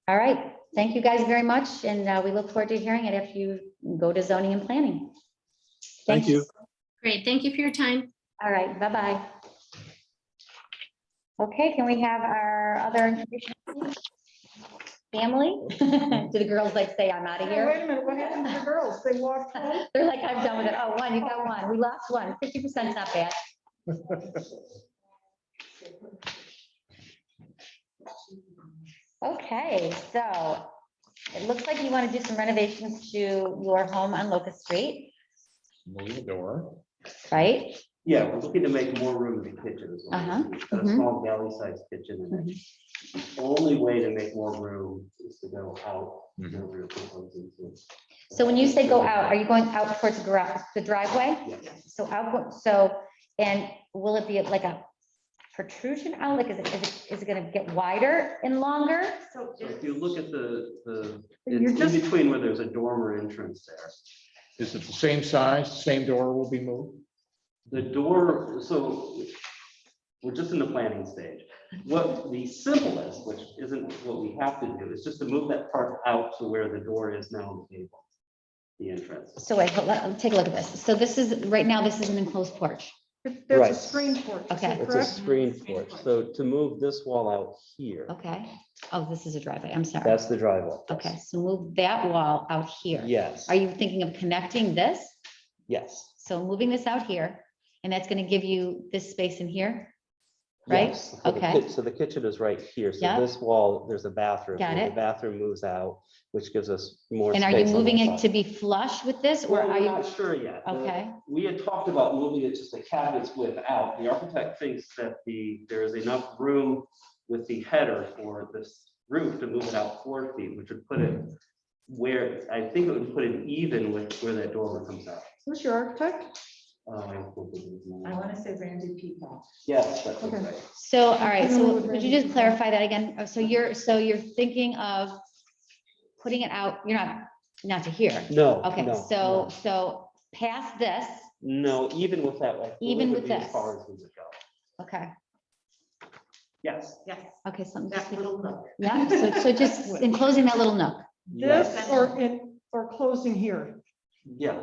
A: All right, thank you guys very much, and we look forward to hearing it if you go to zoning and planning.
I: Thank you.
A: Thanks.
H: Great, thank you for your time.
A: All right, bye-bye. Okay, can we have our other information? Family? Do the girls like say, I'm out of
E: Hey,
A: here?
E: wait a minute, what happened to the girls? They walked home?
A: They're like, I'm done with it. Oh, one, you got one. We lost one. 50% not bad. Okay, so it looks like you want to do some renovations to your home on Locust Street,
B: Move the door.
A: right?
J: Yeah, we're looking to make more room in the kitchen as well.
A: Uh-huh,
J: We've got a
A: mhm.
J: small galley-sized kitchen, and the only way to make more room is to go out.
B: Mhm.
J: where we're proposing to.
A: So when you say go out, are you going out towards the driveway?
J: Yes.
A: So out, so, and will it be like a protrusion out? Like, is it gonna get wider and longer?
J: So if you look at the,
E: You're
J: it's
E: just-
J: in between where there's a dormer entrance there.
B: Is it the same size, same door will be moved?
J: The door, so we're just in the planning stage. What the simplest, which isn't what we have to do, is just to move that part out to where the door is now on the table, the entrance.
A: So wait, take a look at this. So this is, right now, this is an enclosed porch.
E: That's a
J: Right.
E: screen porch, is
A: Okay.
E: that
J: It's a
E: correct?
J: screen porch, so to move this wall out here,
A: Okay. Oh, this is a driveway. I'm sorry.
J: that's the driveway.
A: Okay, so move that wall out here.
J: Yes,
A: Are you thinking of connecting this?
J: yes.
A: So moving this out here, and that's gonna give you this space in here? Right?
J: Yes, so the
A: Okay.
J: So the kitchen is right here. So
A: Yeah.
J: this wall, there's a bathroom.
A: Got
J: here.
A: it.
J: The bathroom moves out, which gives us more.
A: And are you
J: space on
A: moving
J: that
A: it to
J: side.
A: be flush with this, or
J: Well,
A: are
J: we're
A: you?
J: not sure yet.
A: Okay.
J: We had talked about moving it just a cabinet's width out. The architect thinks that there is enough room with the header for this roof to move it out 4 feet, which would put it where, I think it would put it even with where that dormer comes out.
E: Who's your architect?
J: I don't think it was mine.
K: want to say Randy Peacock.
J: Yes, that's
E: Okay.
J: right.
A: So, all right,
E: Familiar
A: so
E: with
A: would you
E: Randy
A: just clarify that again? Oh, so you're thinking of putting it out, you're not to here?
J: No.
A: Okay,
J: no,
A: so past this,
J: No, even with that, like.
A: Even with
J: As
A: this.
J: far as we would go.
A: okay,
J: Yes.
K: Yes,
A: okay, something.
K: that little nook.
A: Yeah, so just enclosing that little nook.
E: This
J: Yes.
E: or closing here?
J: Yeah,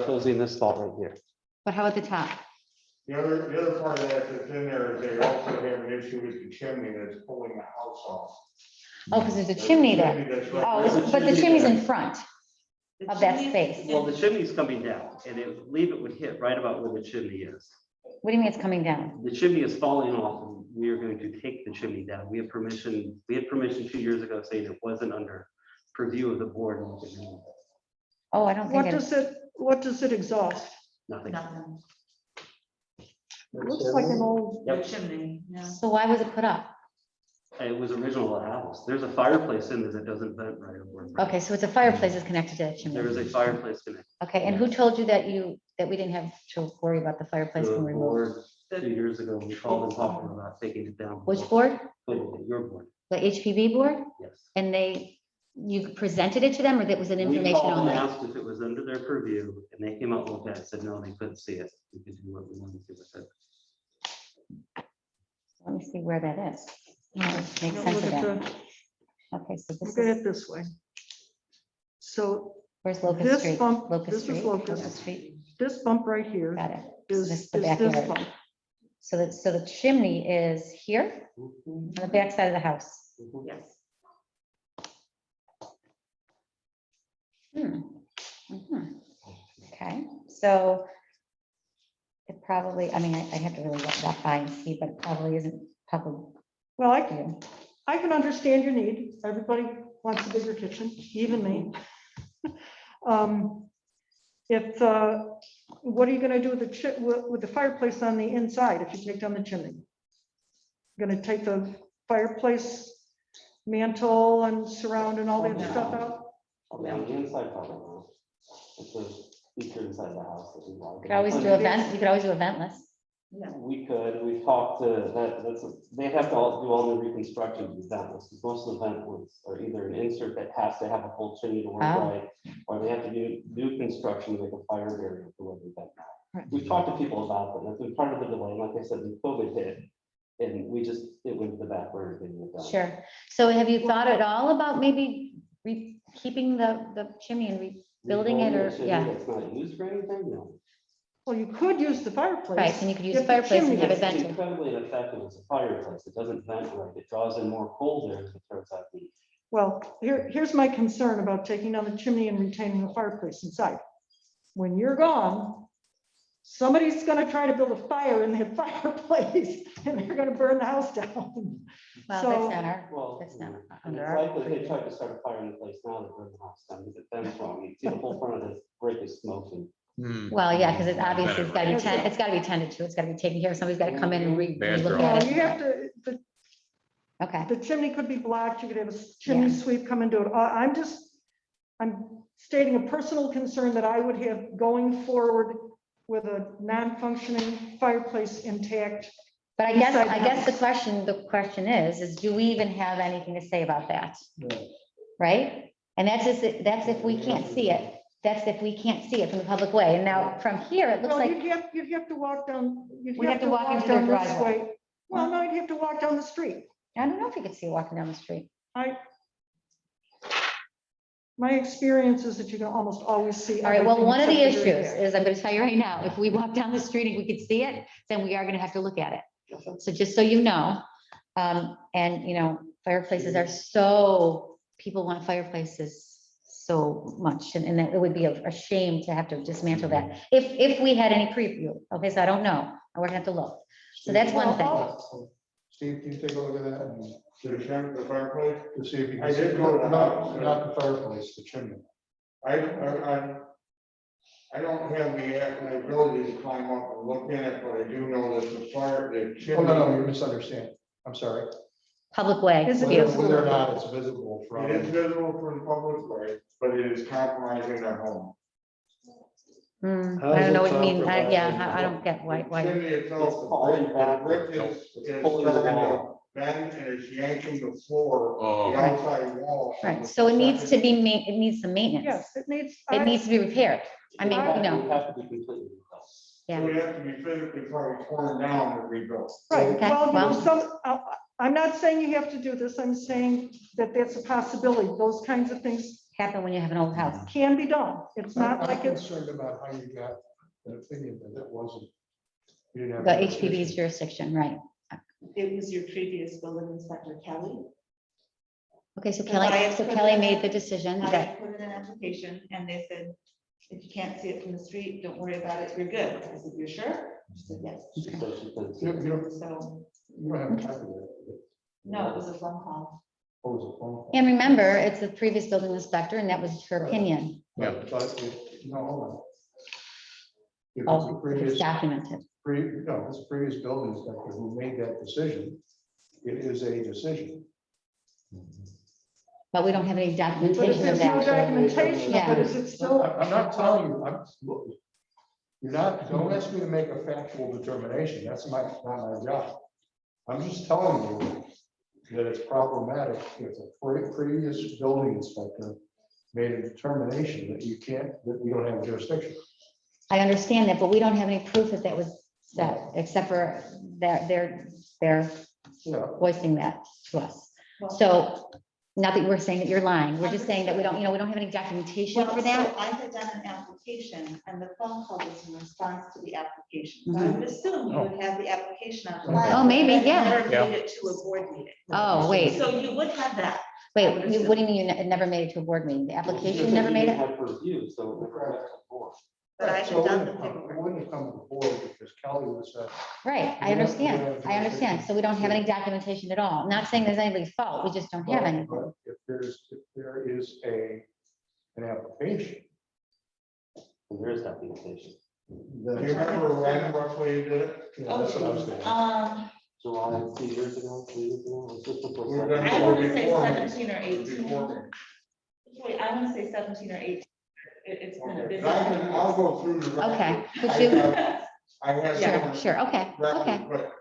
J: closing this spot right here.
A: But how at the top?
G: The other part of that that's in there is they also have an issue with the chimney that's pulling the house off.
A: Oh, because there's a chimney there.
G: That's right.
A: Oh, but the chimney's in front of that space.
J: Well, the chimney's coming down, and I believe it would hit right about where the chimney is.
A: What do you mean it's coming down?
J: The chimney is falling off, and we are going to take the chimney down. We had permission 2 years ago saying it wasn't under purview of the board. And we could remove it.
A: Oh, I don't think
E: What does it exhaust?
J: Nothing.
K: Nothing.
E: Looks like an old,
K: No
J: Yep.
K: chimney, yeah.
A: so why was it put up?
J: It was original a house. There's a fireplace in there that doesn't vent right over.
A: Okay, so it's a fireplace is connected to that
J: There is
A: chimney.
J: a fireplace connected.
A: Okay, and who told you that we didn't have to worry about the fireplace
J: The
A: being removed?
J: board 2 years ago, we called and talked about taking it down.
A: Which board?
J: Your board.
A: The HPV board,
J: Yes.
A: and you presented it to them, or that was an
J: We
A: information
J: called and
A: only?
J: asked if it was under their purview, and they came out and looked at it, said, no, they couldn't see it. We could do what we wanted to with it.
A: Let me see where that is. Makes
E: Look
A: sense of
E: at
A: that.
E: the-
A: Okay, so this
E: Look at
A: is,
E: it this way. So
A: where's Locust
E: this
A: Street?
E: bump,
A: Locust
E: this is
A: Street?
E: Locust.
A: Street,
E: this bump right here
A: got it.
E: is
A: this
E: is
A: is the
E: this
A: backyard.
E: bump.
A: So the chimney is here, on the back side of the house.
K: Yes.
A: Okay, so it probably, I mean, I have to really walk by and see, but it probably isn't public
E: Well,
A: view.
E: I can understand your need. Everybody wants a bigger kitchen, even me. If, what are you gonna do with with the fireplace on the inside if you take down the chimney? Gonna take the fireplace mantle and surround and all that stuff out?
J: On the inside, probably. It's a feature inside the house that we
A: You
J: want.
A: could always do a vent, you could always do a ventless.
J: We could, we've talked to, they'd have to all do all the reconstruction of the ventless, because most of the ventless are either an insert that has to have a full chimney to work
A: Oh.
J: right, or they have to do new construction to make a fire barrier for what we vent now.
A: Right.
J: We've talked to people about that, that's been part of the delay, and like I said, the COVID hit, and it went to the back burner getting it done.
A: Sure. So have you thought at all about maybe keeping the chimney and rebuilding it, or,
J: Rebuilding a chimney
A: yeah,
J: that's not used for anything, no.
E: Well, you could use the fireplace.
A: right, and you could use
E: if
A: the fireplace and
E: chimney
A: have it
E: is-
J: It's
A: vented.
J: incredibly ineffective as a fireplace, it doesn't vent right, it draws in more cold air as it turns out.
E: Well, here's my concern about taking down the chimney and retaining the fireplace inside. When you're gone, somebody's gonna try to build a fire in that fireplace, and they're gonna burn the house down.
A: Well,
E: So-
A: that's not our,
J: Well,
A: that's not
J: and
A: under
J: it's
A: our.
J: likely if they tried to start a fire in the place now, they'd burn the house down, because it vents wrong, you see the whole front of the brick is smoking.
A: Well, yeah, because it obviously it's gotta be,
E: Better.
A: it's gotta be tended to, it's gotta be taken care of, somebody's gotta come in and
B: Bad
A: look
B: drawing.
A: at
E: Well,
A: it.
E: you have to,
A: Okay,
E: the chimney could be blocked, you could have a chimney
A: Yeah.
E: sweep come and do it. I'm stating a personal concern that I would have going forward with a non-functioning fireplace intact.
A: but I
E: Inside the
A: guess the
E: house.
A: question is do we even have anything to say about that? Right? And that's that's if we can't see it. That's if we can't see it from the public way. And now from here, it looks
E: Well,
A: like,
E: you'd have to walk down, you'd
A: We'd
E: have to walk
A: into their
E: down this
A: driveway.
E: way. Well, no, you'd have to walk down the street.
A: I don't know if you could see it walking down the street.
E: My experience is that you can almost always see.
A: All right, well,
E: everything
A: one of the
E: except very
A: issues
E: back.
A: is, I'm gonna tell you right now, if we walk down the street and we could see it, then we are gonna have to look at it. So just so you know, and fireplaces are so, people want fireplaces so much, and that it would be a shame to have to dismantle that. If we had any preview, okay, so I don't know, I would have to look. So that's one thing.
G: Steve, can you take a look at that and the fireplace? To see if you
L: I
G: can see,
L: did go to the house.
G: not the fireplace, the chimney.
L: I don't have the ability to climb up and look in it, but I do know that the fire, the
G: Oh, no,
L: chimney.
G: you're misunderstanding. I'm sorry.
A: Public way
E: Is it
A: view.
G: Whether or not it's visible
L: It
G: from.
L: is visible from the public way, but it is compromising their home.
A: I don't know what you mean. Yeah, I don't get why.
L: The chimney itself,
J: It's falling
L: the
J: back.
L: brick is
J: pulling the
L: starting to
J: wall.
L: bend and it's yanking the floor,
B: Oh.
L: the outside wall.
A: Right, so it needs to be it needs some maintenance.
E: Yes, it needs.
A: It needs to be repaired. I mean,
J: It
A: you
J: would
A: know,
J: have to be completely rebuilt.
A: yeah.
L: It would have to be physically probably torn down and rebuilt.
E: Right,
A: Okay,
E: well,
A: well-
E: I'm not saying you have to do this, I'm saying that that's a possibility, those kinds of things
A: Happen when you have an old house.
E: can be done. It's not
G: I'm
E: like it's,
G: concerned about how you got an opinion that it wasn't. You didn't have
A: The
G: a
A: HPV's
G: decision.
A: jurisdiction, right.
K: It was your previous building inspector, Kelly.
A: Okay, so
K: But I
A: Kelly,
K: had
A: so
K: put
A: Kelly
K: in-
A: made the decision
K: I
A: that,
K: put in an application and they said, if you can't see it from the street, don't worry about it, you're good. I said, you're sure? She said, yes.
J: She said she couldn't see
G: You
J: it.
G: you don't,
K: So,
G: you don't have a copy of that.
K: no, it was a phone call.
G: What was it? Phone call?
A: and remember, it's the previous building inspector, and that was her opinion.
B: Yeah.
G: But no, hold on. If it's a
A: Oh,
G: previous,
A: it's documented.
G: it's a previous building inspector who made that decision. It is a decision.
A: But we don't have any
E: but if
A: documentation of
E: there's no
A: that.
E: documentation,
A: Yeah.
E: but is it still?
G: I'm not telling you, you're not, don't ask me to make a factual determination, that's not my job. I'm just telling you that it's problematic if a previous building inspector made a determination that you can't, that we don't have jurisdiction.
A: I understand that, but we don't have any proof that that was set, except for that they're
G: Yeah.
A: voicing that to us.
K: Well-
A: So, not that we're saying that you're lying, we're just saying that we don't, we don't have any documentation
K: Well,
A: for
K: so
A: that.
K: I had done an application and the phone call was in response to the application. So I
A: Mhm.
K: would assume you would have the application on
G: Oh,
K: file.
A: maybe,
K: but
A: yeah.
K: never
B: Yeah.
K: made it to a board meeting.
A: Oh, wait.
K: So you would have that.
A: Wait,
K: I would
A: what do you mean it never made it to a board meeting? The application never made it?
J: Had for review, so it never got to the board.
K: But I
G: So
K: had done
G: it
K: the
G: wouldn't come- it
K: paperwork.
G: wouldn't have come to the board because Kelly was,
A: Right, I
G: Yeah,
A: understand,
G: yeah,
A: I understand. So we don't have any documentation at all. Not saying there's anybody's fault, we just don't have
G: but
A: anything.
G: if there is an application,
J: And there is documentation.
G: then.
L: You remember when roughly you did it?
G: Yeah, that's what I was thinking.
J: July, 2 years ago, 3 years ago. was just before
L: We're
J: that.
L: gonna
K: I
L: go
K: want to say
L: before me.
K: 17 or 18.
L: Before
K: Wait, I want to say 17 or 18. It's been a
L: me.
K: busy.
L: I'll go through the. record.
A: Okay, could
L: I
A: you,
L: have- I have.
A: sure,
L: some
A: sure, okay,
L: records,
A: okay.
L: but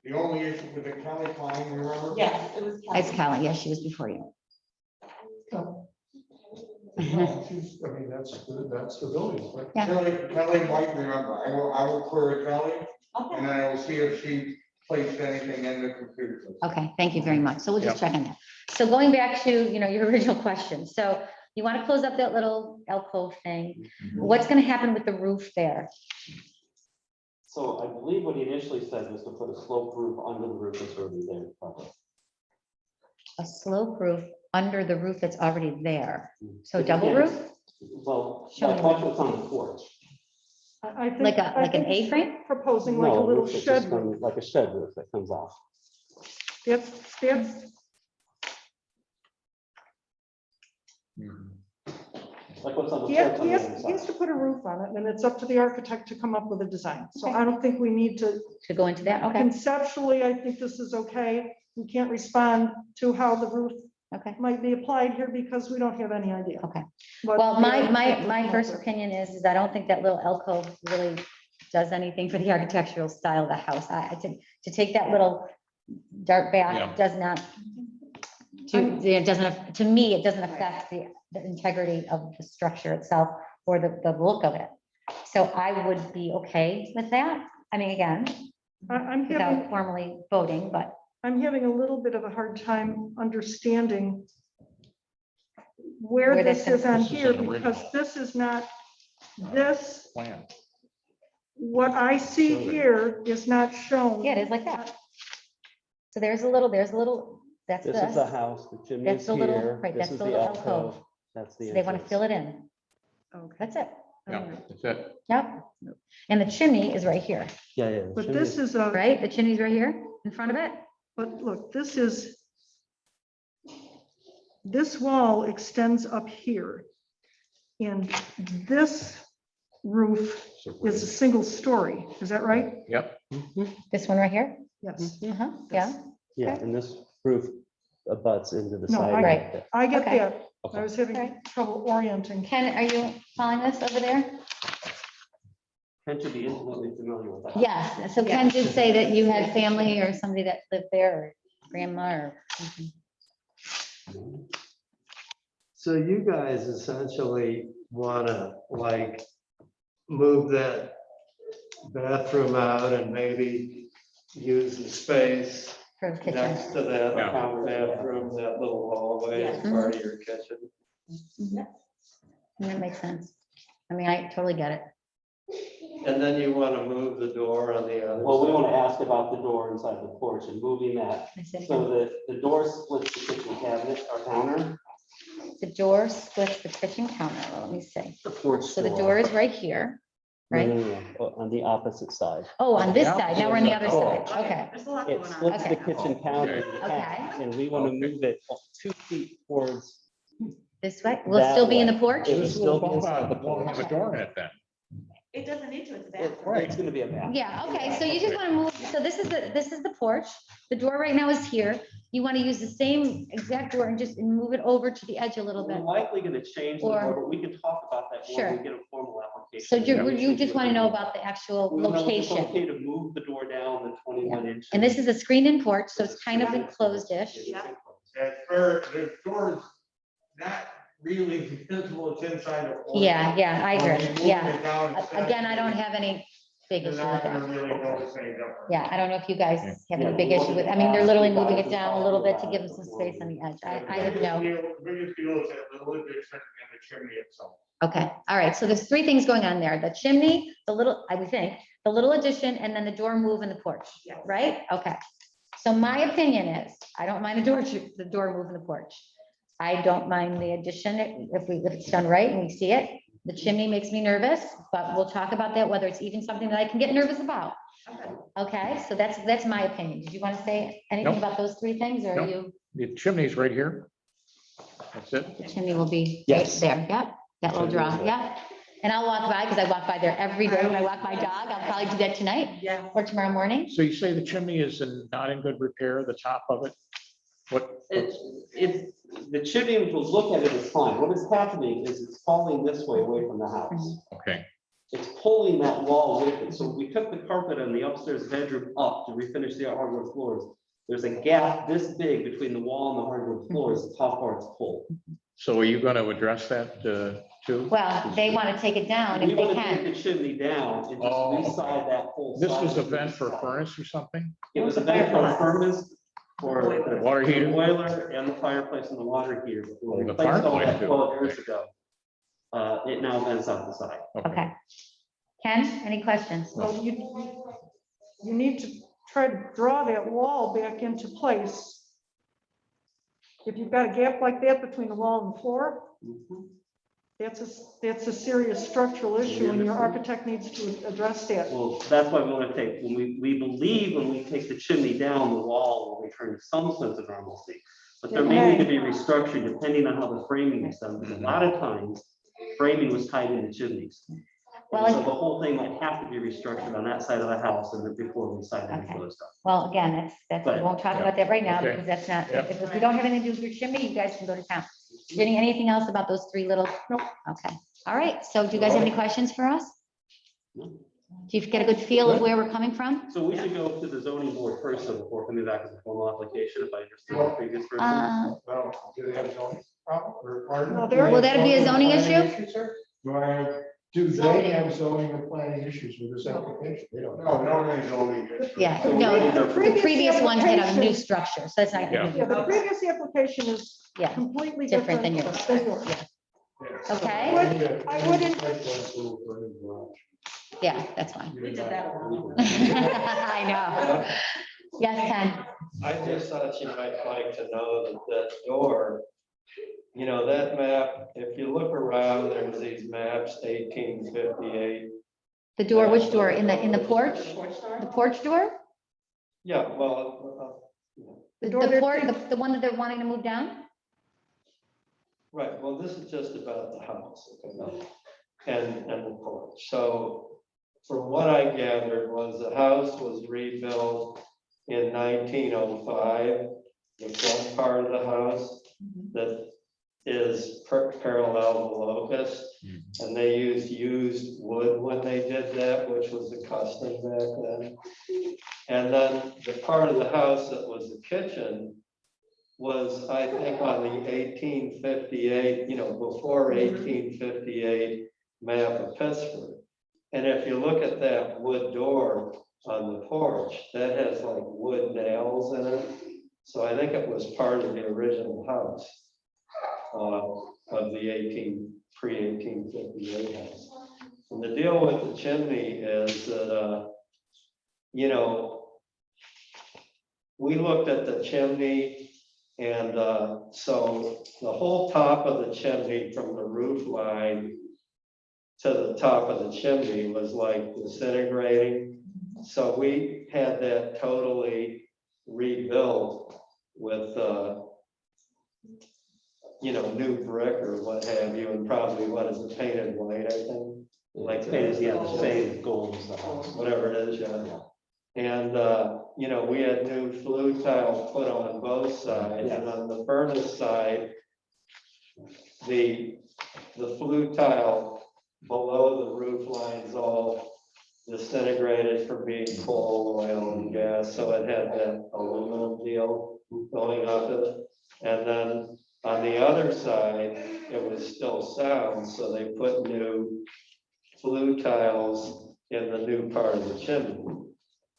L: The only issue with the Kelly Klein, you remember?
K: Yes, it was.
A: It's Kelly, yeah, she was before you.
G: No, she's- I mean, that's the building. Right?
A: Yeah.
L: Kelly might remember. I will query Kelly
K: Okay.
L: and then I will see if she placed anything in the computer.
A: Okay, thank you very much. So we'll just check on that. So going back to, your original question. So you want to close up that little alcove thing. What's going to happen with the roof there?
J: So I believe what he initially said was to put a slope roof under the roof that's already there. probably.
A: A slope roof under the roof that's already there. So
J: But
A: double
J: again,
A: roof,
J: Well,
A: Show
J: I
A: me
J: thought it was on the porch.
E: I think.
A: like
E: I
A: an
E: think it's
A: A-frame?
E: Proposing like a
J: No,
E: little
J: roof that
E: shed
J: just
E: roof.
J: comes- Like a shed roof that comes off.
E: That's,
J: Like what's on the
E: yeah,
J: porch on
E: he
J: the
E: has,
J: other
E: he has
J: side.
E: to put a roof on it, and it's up to the architect to come up with a design. So I don't think we need to,
A: To go into that? Okay,
E: conceptually, I think this is okay. We can't respond to how the roof
A: okay.
E: might be applied here because we don't have any idea.
A: Okay.
E: what
A: Well,
E: the
A: my
E: architect will
A: my
E: come up
A: first
E: with.
A: opinion is I don't think that little alcove really does anything for the architectural style of the house. To take that little dark
B: Yeah.
A: back does not, it doesn't, to me, it doesn't affect the integrity of the structure itself or the look of it. So I would be okay with that. I mean, again,
E: I'm
A: without
E: having,
A: formally voting, but
E: I'm having a little bit of a hard time understanding where
A: Where
E: this
A: that's
E: is on
B: This is
E: here,
B: an original.
E: because this is not, this,
B: Plan.
E: what I see
B: Survey.
E: here is not shown.
A: yeah, it is like that. So there's a little, that's
J: This is the
A: this.
J: house, the chimney
A: That's
J: is
A: the little-
J: here,
A: right,
J: this
A: that's
J: is
A: the
J: the
A: little
J: alcove,
A: alcove.
J: that's the
A: So they want to
J: entrance.
A: fill it in.
E: Okay.
A: That's it.
B: Yeah, that's it.
A: Yep. And the chimney is right here,
J: Yeah, yeah. the
E: But
J: chimney
E: this is a,
A: right? The chimney's right here in front of it.
E: but look, this wall extends up here. And this roof is a single story, is that right?
B: Yep.
A: This one right here?
E: Yes.
A: Uh-huh, yeah.
J: Yeah, and this roof abuts into the
E: No,
J: side.
E: I-
A: Right.
J: there.
E: I get
A: Okay.
E: that.
J: Okay.
E: I was having
A: Alright.
E: trouble orienting.
A: Ken, are you following this over there?
J: Ken should be intimately familiar with that.
A: Yes. So Ken did say that you had family or somebody that lived there or grandma or.
F: So you guys essentially wanna like move that bathroom out and maybe use the space
A: For the kitchen.
F: next to that
B: Yeah.
F: common bathroom, that little hallway as
A: Yeah.
F: part of your kitchen.
A: That makes sense. I mean, I totally get it.
F: And then you wanna move the door on the other.
J: Well, we
F: side.
J: want to ask about the door inside the porch and moving that.
A: I said
J: So
A: again,
J: the door splits the kitchen cabinet or counter.
A: the door splits the kitchen counter. Well, let me see.
J: The porch
A: So the door is right here,
J: No,
A: right?
J: no, no, no, on the opposite side.
A: Oh, on this
B: Yeah.
A: side. Now we're on the other
B: Oh.
A: side. Okay.
K: There's a lot
J: It
K: going on.
J: splits the
A: Okay.
J: kitchen counter in half,
A: Okay.
J: and we want to
B: Okay.
J: move it 2 feet towards.
A: This way. Will it still be in the porch?
J: It will
B: This
J: still
B: little
J: be
B: bump
J: inside
B: out,
J: the
B: won't have a
J: porch.
B: door in it then.
K: It doesn't need to, it's a
J: It-
K: bathroom.
J: It's gonna be a bath.
A: Yeah, okay, so you just want to move, so this is the porch. The door right now is here. You want to use the same exact door and just move it over to the edge a little
J: We're
A: bit.
J: likely gonna change the
A: Or-
J: door, but we can talk about that
A: Sure.
J: when we get a formal application.
A: So you just want to know about the actual
J: We wanna know if it's
A: location.
J: Okay to move the door down down the 21-inch.
A: And this is a screened-in porch, so it's kind of enclosed-ish.
L: At first, the door's not really visible, it's inside the. porch.
A: Yeah, I
L: When you
A: agree,
L: move
A: yeah.
L: it down, it's
A: Again, I don't have any big
L: You're
A: issue
L: not
A: with
L: gonna
A: that.
L: really notice any difference.
A: Yeah, I don't know if you guys have
J: Yeah,
A: any big
J: we'll
A: issue
J: look
A: with,
J: at
A: I mean, they're
J: that.
A: literally
J: We'll
A: moving it
J: talk
A: down a
J: about
A: little bit to
J: that
A: give them some
J: before
A: space
J: we-
A: on the edge. I
L: The
A: have no.
L: biggest deal is that little bit in the chimney itself.
A: Okay, all right, so there's three things going on there, the chimney, the little, I would think, the little addition, and then the door move in the porch,
K: Yes.
A: right? Okay. So my opinion is, I don't mind the door move in the porch. I don't mind the addition if it's done right and we see it. The chimney makes me nervous, but we'll talk about that, whether it's even something that I can get nervous about. Okay, so that's my opinion. Did you want to say anything
B: Nope.
A: about those three things, or are
B: Nope.
A: you,
B: The chimney's right here. That's it.
A: the chimney will be right
J: Yes.
A: there, yep, that little draw, yep. And I'll walk by, because I walk by there every day when I walk my dog. I'll probably do that tonight
K: Yeah.
A: or tomorrow morning.
B: So you say the chimney is not in good repair, the top of it? What?
J: It's, the chimney, if you look at it, is fine. What is happening is it's falling this way away from the house.
B: Okay,
J: It's pulling that wall with it. So we took the carpet in the upstairs bedroom up to refinish the hardwood floors. There's a gap this big between the wall and the hardwood floors. The top part's pulled.
B: so are you going to address that too?
A: Well, they want to take it down
J: We
A: if they
J: want to take
A: can.
J: the chimney down and just
B: Oh,
J: reside that whole.
B: This
J: side
B: was a
J: to the
B: vent for a
J: side.
B: furnace or something?
J: It was a vent for a furnace, for the
B: Water heater?
J: boiler and the fireplace and the water heater. We
B: Oh, the
J: replaced all that
B: fireplace, too.
J: 12 years ago. It now vents out the side.
A: Okay. Ken, any questions?
E: So you need to try to draw that wall back into place. If you've got a gap like that between the wall and the floor, that's a serious structural issue, and your architect needs to address that.
J: Well, that's why we want to take, we believe when we take the chimney down, the wall will return to some sense of normalcy. But there may need to be restructuring depending on how the framing is done, because a lot of times framing was tied into chimneys.
A: Well,
J: And so the whole thing might have to be restructured on that side of the house and then before we decide any
A: Okay.
J: further stuff.
A: Well, again, we
J: But-
A: won't talk about that right now,
B: Okay.
A: because that's not,
B: Yeah.
A: if we don't have anything to do with your chimney, you guys can go to town. Jenny, anything else about those three little? Nope. Okay, all right, so do you guys have any questions for us?
J: No.
A: Do you get a good feel of where we're coming from?
J: So we should go to the zoning board first, so before coming back as a formal application, if I understand the previous person.
L: Well, do they have zoning problem or pardon?
E: No,
L: Do
E: there-
L: they
A: Will
L: have
A: that be a zoning
L: planning
A: issue?
L: issues, sir?
G: Do they have zoning and planning issues with this application? They don't.
L: No, no, there's zoning.
A: Yeah,
J: So
A: no,
J: we-
A: the previous ones had a new
E: application-
A: structure, so it's not.
B: Yeah.
E: Yeah, the previous application is
A: Yeah,
E: completely
A: different
E: different
A: than
E: than
A: yours.
E: yours.
A: Okay,
E: I wouldn't-
A: yeah, that's fine.
K: We did that a long.
A: I know. Yes, Ken.
F: I just thought you might like to know that that door, you know, that map, if you look around, there's these maps, 1858.
A: The door, which door? In the porch? The porch door?
F: Yeah, well,
A: The
E: door they're
A: porch,
E: taking-
A: the one that they're wanting to move down?
F: right, well, this is just about the house, okay? And the porch. So from what I gathered was the house was rebuilt in 1905. The front part of the house that is parallel to locust. And they used wood when they did that, which was a custom back then. And then the part of the house that was the kitchen was, I think, on the 1858, before 1858 map of Pittsburgh. And if you look at that wood door on the porch, that has like wood nails in it. So I think it was part of the original house of the pre-1858 house. And the deal with the chimney is that, we looked at the chimney, and so the whole top of the chimney from the roof line to the top of the chimney was like disintegrating. So we had that totally rebuilt with, new brick or what have you, and probably what is it, painted white, I think,
J: Like faded, yeah, the faded gold is the house.
F: whatever it is, yeah. And, we had new flue tile put on both sides, and on the furnace side, the flue tile below the roof lines all disintegrated from being coal, oil and gas, so it had that aluminum deal going up it. And then on the other side, it was still sound, so they put new flue tiles in the new part of the chimney.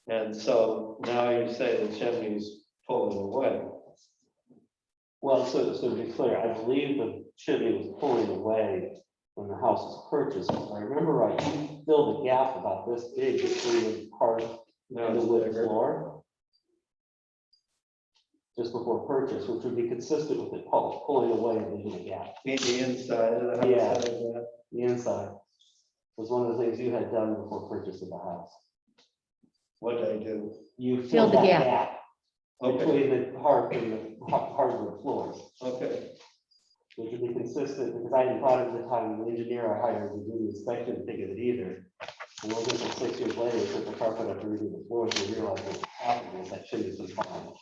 F: And so now you say the chimney's pulling away.
J: Well, so to be clear, I believe the chimney was pulling away when the house was purchased. If I remember right, you filled a gap about this big between the part
F: Now
J: and the
F: it's
J: wood
F: bigger.
J: floor. Just before purchase, which would be consistent with it pulling away and leaving a gap.
F: The inside of the house.
J: Yeah.
F: had that.
J: The inside was one of the things you had done before purchase of the house.
F: What did I do?
J: You
A: Filled
J: filled
A: the
J: that
A: gap.
J: gap
F: Okay,
J: between the hardwood floors,
F: okay.
J: which would be consistent, because I hadn't thought at the time, the engineer I hired to do the inspection didn't think of it either. And wasn't until 6 years later, we took the carpet up and redo the floors, and realized what happened was that chimney's been fine.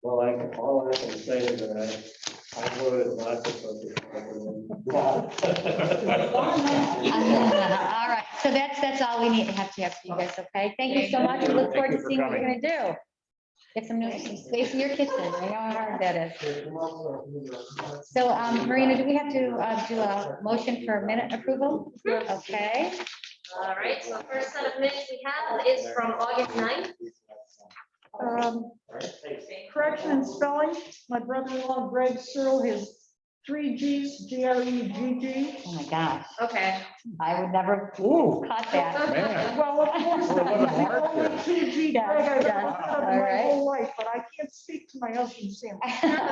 F: Well, all I can say is that I voted not to put this.
A: All right, so that's all we need to have for you guys, okay? Thank you so much. We look forward to seeing what you're gonna do. Get some space in your kitchen. I know how hard that is. So, Marina, do we have to do a motion for minute approval? Okay.
C: All right, so the first set of minutes we have is from August 9th.
E: Correction in spelling, my brother-in-law Greg Searle has 3 Gs, G-R-E-G-G.
A: Oh my gosh,
C: Okay.
A: I would never caught that.
B: Man.
E: Well, of course,
B: We're living
E: that's the
B: hard
E: only
B: here.
E: 2G
A: Yes,
E: Greg I've
A: yes,
E: ever heard of
A: all
E: in my
A: right.
E: whole life, but I can't speak to my husband, Sam.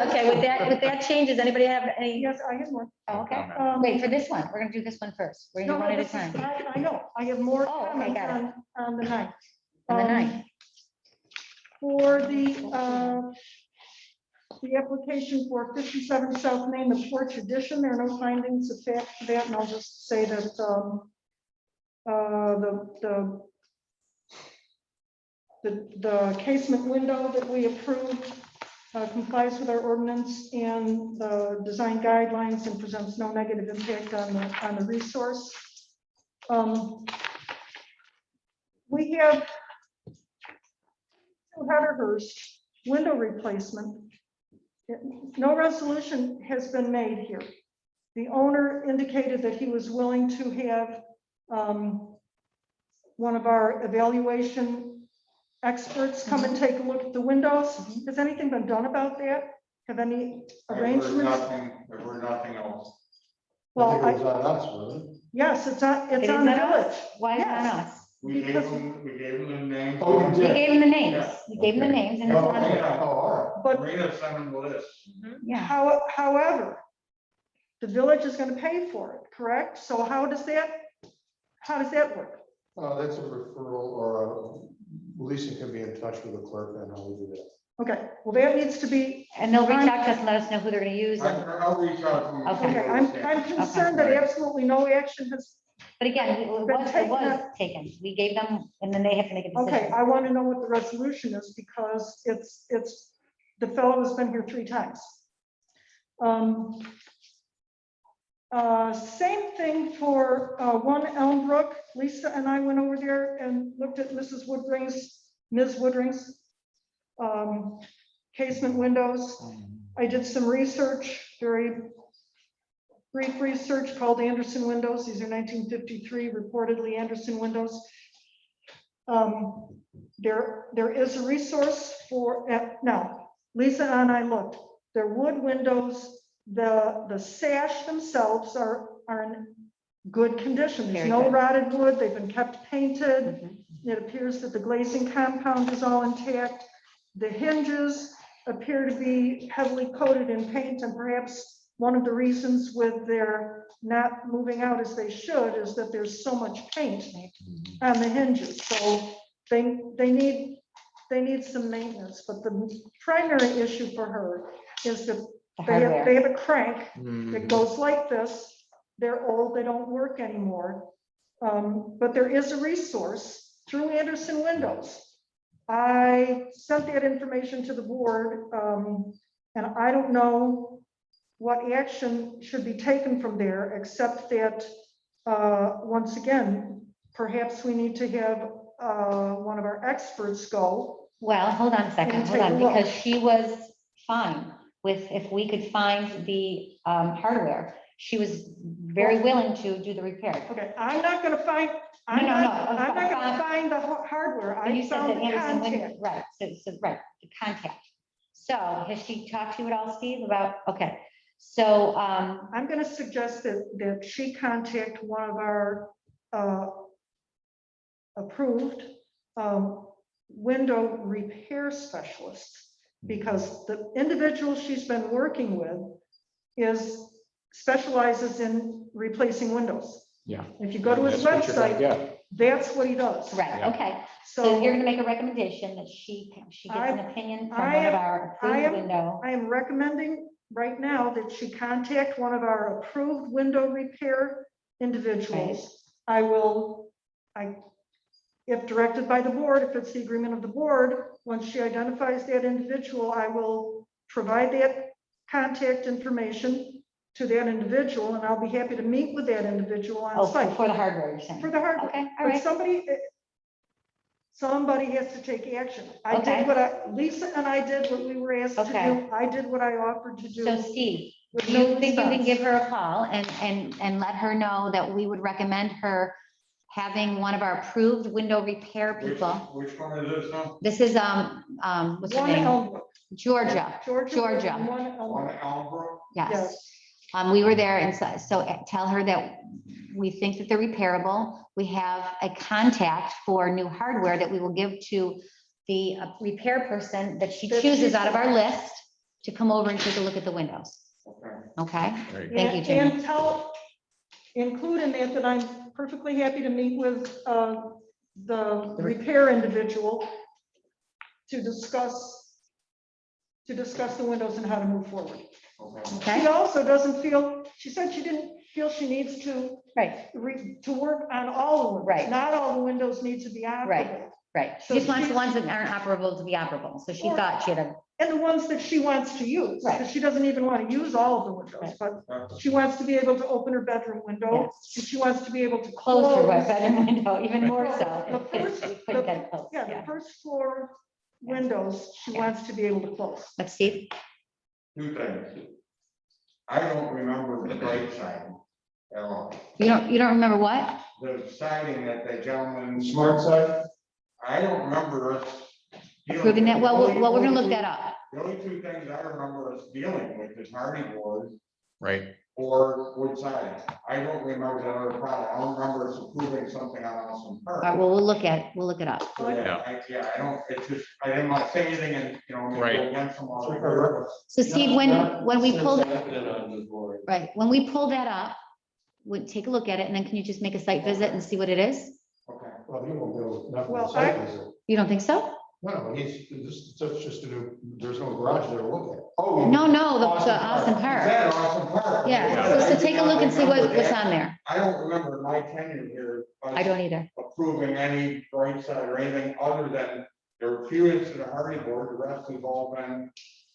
A: Okay, with that change, does anybody have any?
E: Yes, I have more.
A: Oh, okay.
E: Um,
A: Wait, for this one, we're gonna do this one first. We're gonna
E: No,
A: do one
E: no,
A: at a
E: this is-
A: time.
E: I know, I have more
A: Oh, okay,
E: comments
A: got it.
E: on the 9th.
A: On the
E: Um,
A: 9th.
E: For the application for 57 South Main, the porch addition, there are no findings of fact for that, and I'll just say that the casement window that we approved complies with our ordinance and the design guidelines and presents no negative impact on the resource. We have Heatherhurst window replacement. No resolution has been made here. The owner indicated that he was willing to have one of our evaluation experts come and take a look at the windows. Has anything been done about that? Have any arrangements?
L: I've heard nothing else.
G: I
E: Well,
G: think it was on us, wasn't it?
E: yes, it's on
A: It is
E: the
A: on us?
E: village.
A: Why is it on
E: Yes.
A: us?
L: We gave them the names.
G: Oh, you
A: We
G: did?
A: gave them the names.
L: Yeah.
A: We gave them the
G: Okay.
A: names and it's
L: Oh,
A: on,
L: yeah.
G: Oh, all
E: But
L: Marina sent them the list.
A: yeah.
E: However, the village is going to pay for it, correct? So how does that work?
G: right. That's a referral, or Lisa can be in touch with the clerk and how we do that.
E: Okay, well, that needs to be,
A: And they'll reach out to us and let us know who they're gonna use. and-
L: I'll reach out to them.
A: Okay.
E: okay, I'm concerned that absolutely no action has,
A: But again, it was
E: taken.
A: taken. We gave them, and then they have to make a
E: okay,
A: decision.
E: I want to know what the resolution is because it's, the fellow has been here 3 times. Same thing for 1 Elmbrook. Lisa and I went over there and looked at Ms. Woodring's casement windows. I did some research, very brief research called Anderson windows. These are 1953 reportedly Anderson windows. There is a resource for, now, Lisa and I looked, they're wood windows. The sash themselves are in good condition. There's
A: Very
E: no
A: good.
E: rotted wood. They've been kept painted.
A: Mhm.
E: It appears that the glazing compound is all intact. The hinges appear to be heavily coated in paint, and perhaps one of the reasons with their not moving out as they should is that there's so much paint on the hinges. So they need some maintenance, but the primary issue for her is that
A: The
E: they
A: hardware.
E: have a crank that goes like this. They're old, they don't work anymore. But there is a resource through Anderson Windows. I sent that information to the board, and I don't know what action should be taken from there, except that once again, perhaps we need to have one of our experts go.
A: Well, hold on a second,
E: And
A: hold
E: take a
A: on,
E: look.
A: because she was fine with, if we could find the hardware, she was very willing to do the repair.
E: Okay, I'm not gonna find,
A: No, no, no,
E: I'm not gonna find the hardware.
A: But you
E: I
A: said
E: found
A: that
E: the
A: Anderson
E: contact.
A: wouldn't, right, so, right, the contact. So has she talked to you at all, Steve, about, okay, so,
E: I'm gonna suggest that she contact one of our approved window repair specialists, because the individual she's been working with specializes in replacing windows.
B: Yeah.
E: If you go to his
B: That's what you're gonna
E: website,
B: get.
E: that's what he does.
A: right,
B: Yeah.
A: okay. So
E: So
A: you're gonna make a recommendation that she gets an opinion from one of our approved window.
E: I am recommending right now that she contact one of our approved window repair individuals. If directed by the board, if it's the agreement of the board, once she identifies that individual, I will provide that contact information to that individual, and I'll be happy to meet with that individual
A: Oh,
E: on site
A: for the hardware, you're saying?
E: for the hardware.
A: Okay, all
E: But
A: right.
E: somebody has to take action. I
A: Okay.
E: did Lisa and I did what we were asked to
A: Okay.
E: do. I did what I offered to do.
A: So Steve,
E: with
A: do
E: no
A: you think you can
E: response.
A: give her a call and let her know that we would recommend her having one of our approved window repair people?
L: Which one is this now?
A: This is, what's her
E: One
A: name?
E: Elmbrook.
A: Georgia, Georgia.
E: One
L: On
E: Elmbrook.
L: Elmbrook?
A: yes. We were there and so tell her that we think that they're repairable. We have a contact for new hardware that we will give to the repair person that she
E: That
A: chooses
E: she's-
A: out of our list to come over and take a look at the windows.
L: Okay.
A: Okay?
B: Right.
A: Thank you, Jimmy.
E: And include in that I'm perfectly happy to meet with the repair individual to discuss the windows and how to move forward.
L: Okay.
A: Okay?
E: She also doesn't feel, she said she didn't feel she needs to
A: Right,
E: to work on all the windows.
A: Right.
E: Not all the windows need to be operable.
A: right. She
E: So
A: just wants the
E: she's-
A: ones that aren't operable to be operable. So she
E: Or-
A: thought she had a,
E: And the ones that she wants to use,
A: Right.
E: because she doesn't even want to use all of the windows, but she wants to be able to open her bedroom window,
A: Yes.
E: and she wants to be able to
A: close her
E: close.
A: bedroom window, even more so.
E: The first-
A: We couldn't get it closed,
E: Yeah, the
A: yeah.
E: first floor windows, she
A: Yeah.
E: wants to be able to close.
A: But Steve,
L: Two things. I don't remember the bright side at all.
A: you don't remember what?
L: The siding that the gentleman.
G: Smart side?
L: I don't remember us. dealing
A: Approving that?
L: with-
A: Well,
L: the
A: we're gonna
L: only
A: look
L: two-
A: that up.
L: The only two things I remember us dealing with is hardy boards
B: Right.
L: or wood siding. I don't remember the other product. I don't remember us approving something on Awesome Park.
A: All right, well, we'll look it up.
L: So, yeah, I don't, it's just, I didn't want to say anything and, maybe
B: Right.
L: go against some other.
A: So Steve, when we
F: Since
A: pulled,
F: I've been on the board.
A: right, when we pull that up, we'll take a look at it and then can you just make a site visit and see what it is?
L: Okay.
G: Well, you won't go, nothing.
E: Well,
G: to say, is it?
A: You don't think so?
G: No, that's just a new, there's no garage there to look at. Oh.
A: No, the
L: Awesome
A: Austin
L: Is
A: Park.
L: that Awesome Park?
A: Yeah, so take a look and see what's on there.
L: I don't remember my tenure here. us
A: I don't either.
L: Approving any bright side or anything other than there were a few to the hardy board, the rest has all been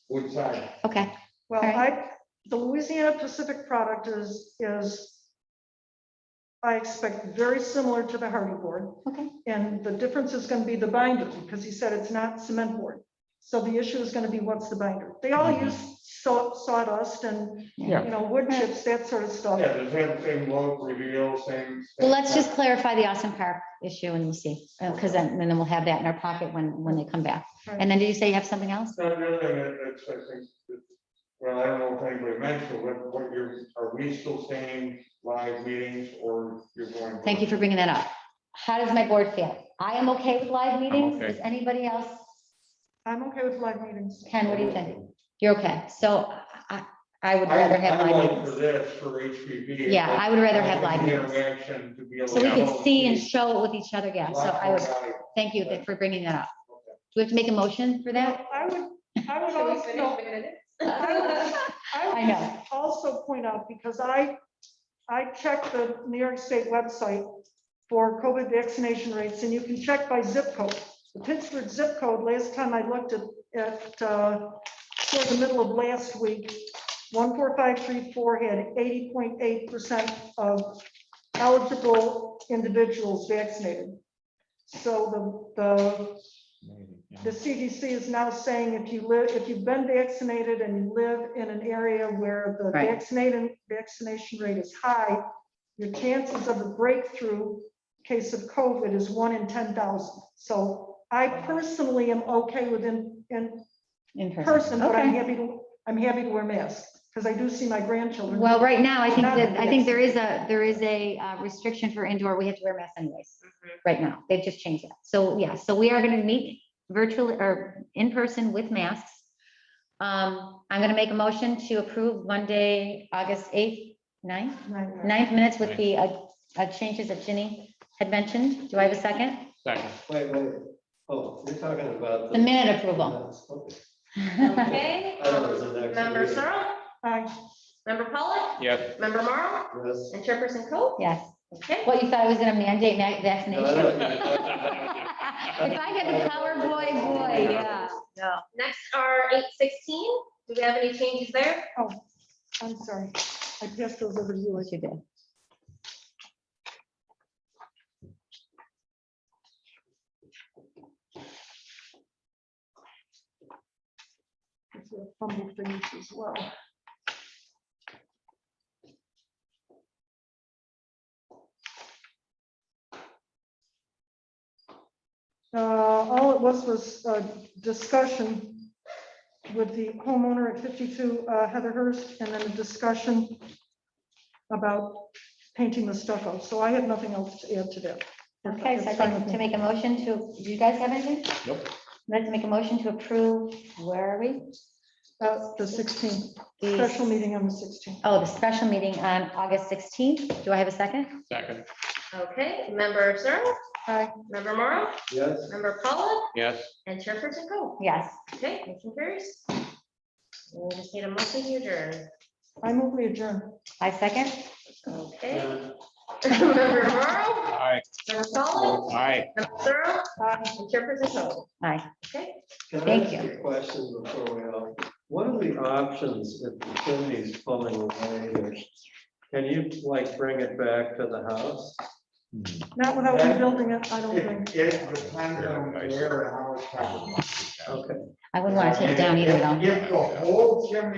L: wood side.
A: Okay,
E: Well,
A: All right.
E: the Louisiana Pacific product is, I expect, very similar to the hardy board.
A: okay.
E: And the difference is going to be the binder, because he said it's not cement board. So the issue is going to be what's the binder. They all use sawdust and,
B: Yeah.
E: wood chips, that sort of stuff.
L: Yeah, the same look, reveal, same.
A: Well, let's just clarify the Austin Park issue and we'll see, because then we'll have that in our pocket when they come back. And then did you say you have something else?
L: No, the other thing that's, I think, well, I don't know if anybody mentioned, are we still staying live meetings or you're going?
A: Thank you for bringing that up. How does my board feel? I am okay with live meetings.
B: okay.
A: Is anybody else?
E: I'm okay with live meetings.
A: Ken, what do you think? You're okay. So I would rather have
L: I
A: live
L: like for
A: meetings.
L: this, for HPV.
A: Yeah, I would rather have live meetings.
L: Interaction to be able
A: So we
L: to
A: could
L: know
A: see and
L: it's
A: show it with each other. Yeah, so
L: lot
A: I
L: more
A: would,
L: valuable.
A: thank you for bringing that up. Do we have to make a motion for that?
E: I would also, no,
A: I know.
E: also point out, because I checked the New York State website for COVID vaccination rates, and you can check by zip code. The Pittsburgh zip code, last time I looked at toward the middle of last week, 14534 had 80.8% of eligible individuals vaccinated. So the CDC is now saying if you've been vaccinated and you live in an area where the
A: Right.
E: vaccination rate is high, your chances of a breakthrough case of COVID is 1 in 10,000. So I personally am okay with in person, but I'm
A: Okay.
E: happy to wear masks because I do see my grandchildren.
A: Well, right now, I think
E: Not
A: that, I think there is
E: vaccinated.
A: a restriction for indoor. We have to wear masks anyways. Right now, they've just changed that. So, yeah, so we are gonna meet virtually or in person with masks. I'm gonna make a motion to approve Monday, August 8th, 9th, 9th minutes with the changes that Ginny had mentioned. Do I have a second?
B: Second.
F: Wait. Oh, you're talking about.
A: The minute approval.
F: Okay.
C: Okay,
F: I thought it was the next
C: Member
F: meeting.
C: Searle,
E: Aye.
C: Member Pollock,
B: Yes.
C: Member Morrow,
F: Yes.
C: and Chairperson Coe.
A: Yes.
C: Okay.
A: What, you thought I was gonna mandate vaccination?
F: No, I don't-
A: If I had the power, boy, yeah. No.
C: Next are 8:16. Do we have any changes there?
E: Oh, I'm sorry. I passed those over to you.
A: What you did.
E: It's a fumble things as well. All it was a discussion with the homeowner at 52 Heatherhurst, and then a discussion about painting the stucco. So I have nothing else to add to that.
A: Okay, so I'd like to make a motion to, do you guys have anything?
B: Nope.
A: I'd like to make a motion to approve, where are we?
E: The 16th,
A: The-
E: special meeting on the 16th.
A: Oh, the special meeting on August 16th. Do I have a second?
B: Second.
C: Okay, Member Searle,
E: Aye.
C: Member Morrow,
F: Yes.
C: Member Pollock,
B: Yes.
C: and Chairperson Coe.
A: Yes.
C: Okay, motion carries. We'll just need a motion to adjourn.
E: I move we adjourn.
A: I second.
C: Okay. Member Morrow,
B: Aye.
C: Member Pollock,
B: Aye.
C: Member Searle,
E: Aye.
C: and Chairperson Coe.
A: Aye.
C: Okay.
F: Can I
A: Thank
F: ask
A: you.
F: a question before we go? What are the options if the chimney's pulling away here? Can you like bring it back to the house?
E: Not without rebuilding it, I don't think.
L: It depends on the area, how it's covered.
F: Okay.
A: I wouldn't want to take it down either, though.
L: If the whole chimney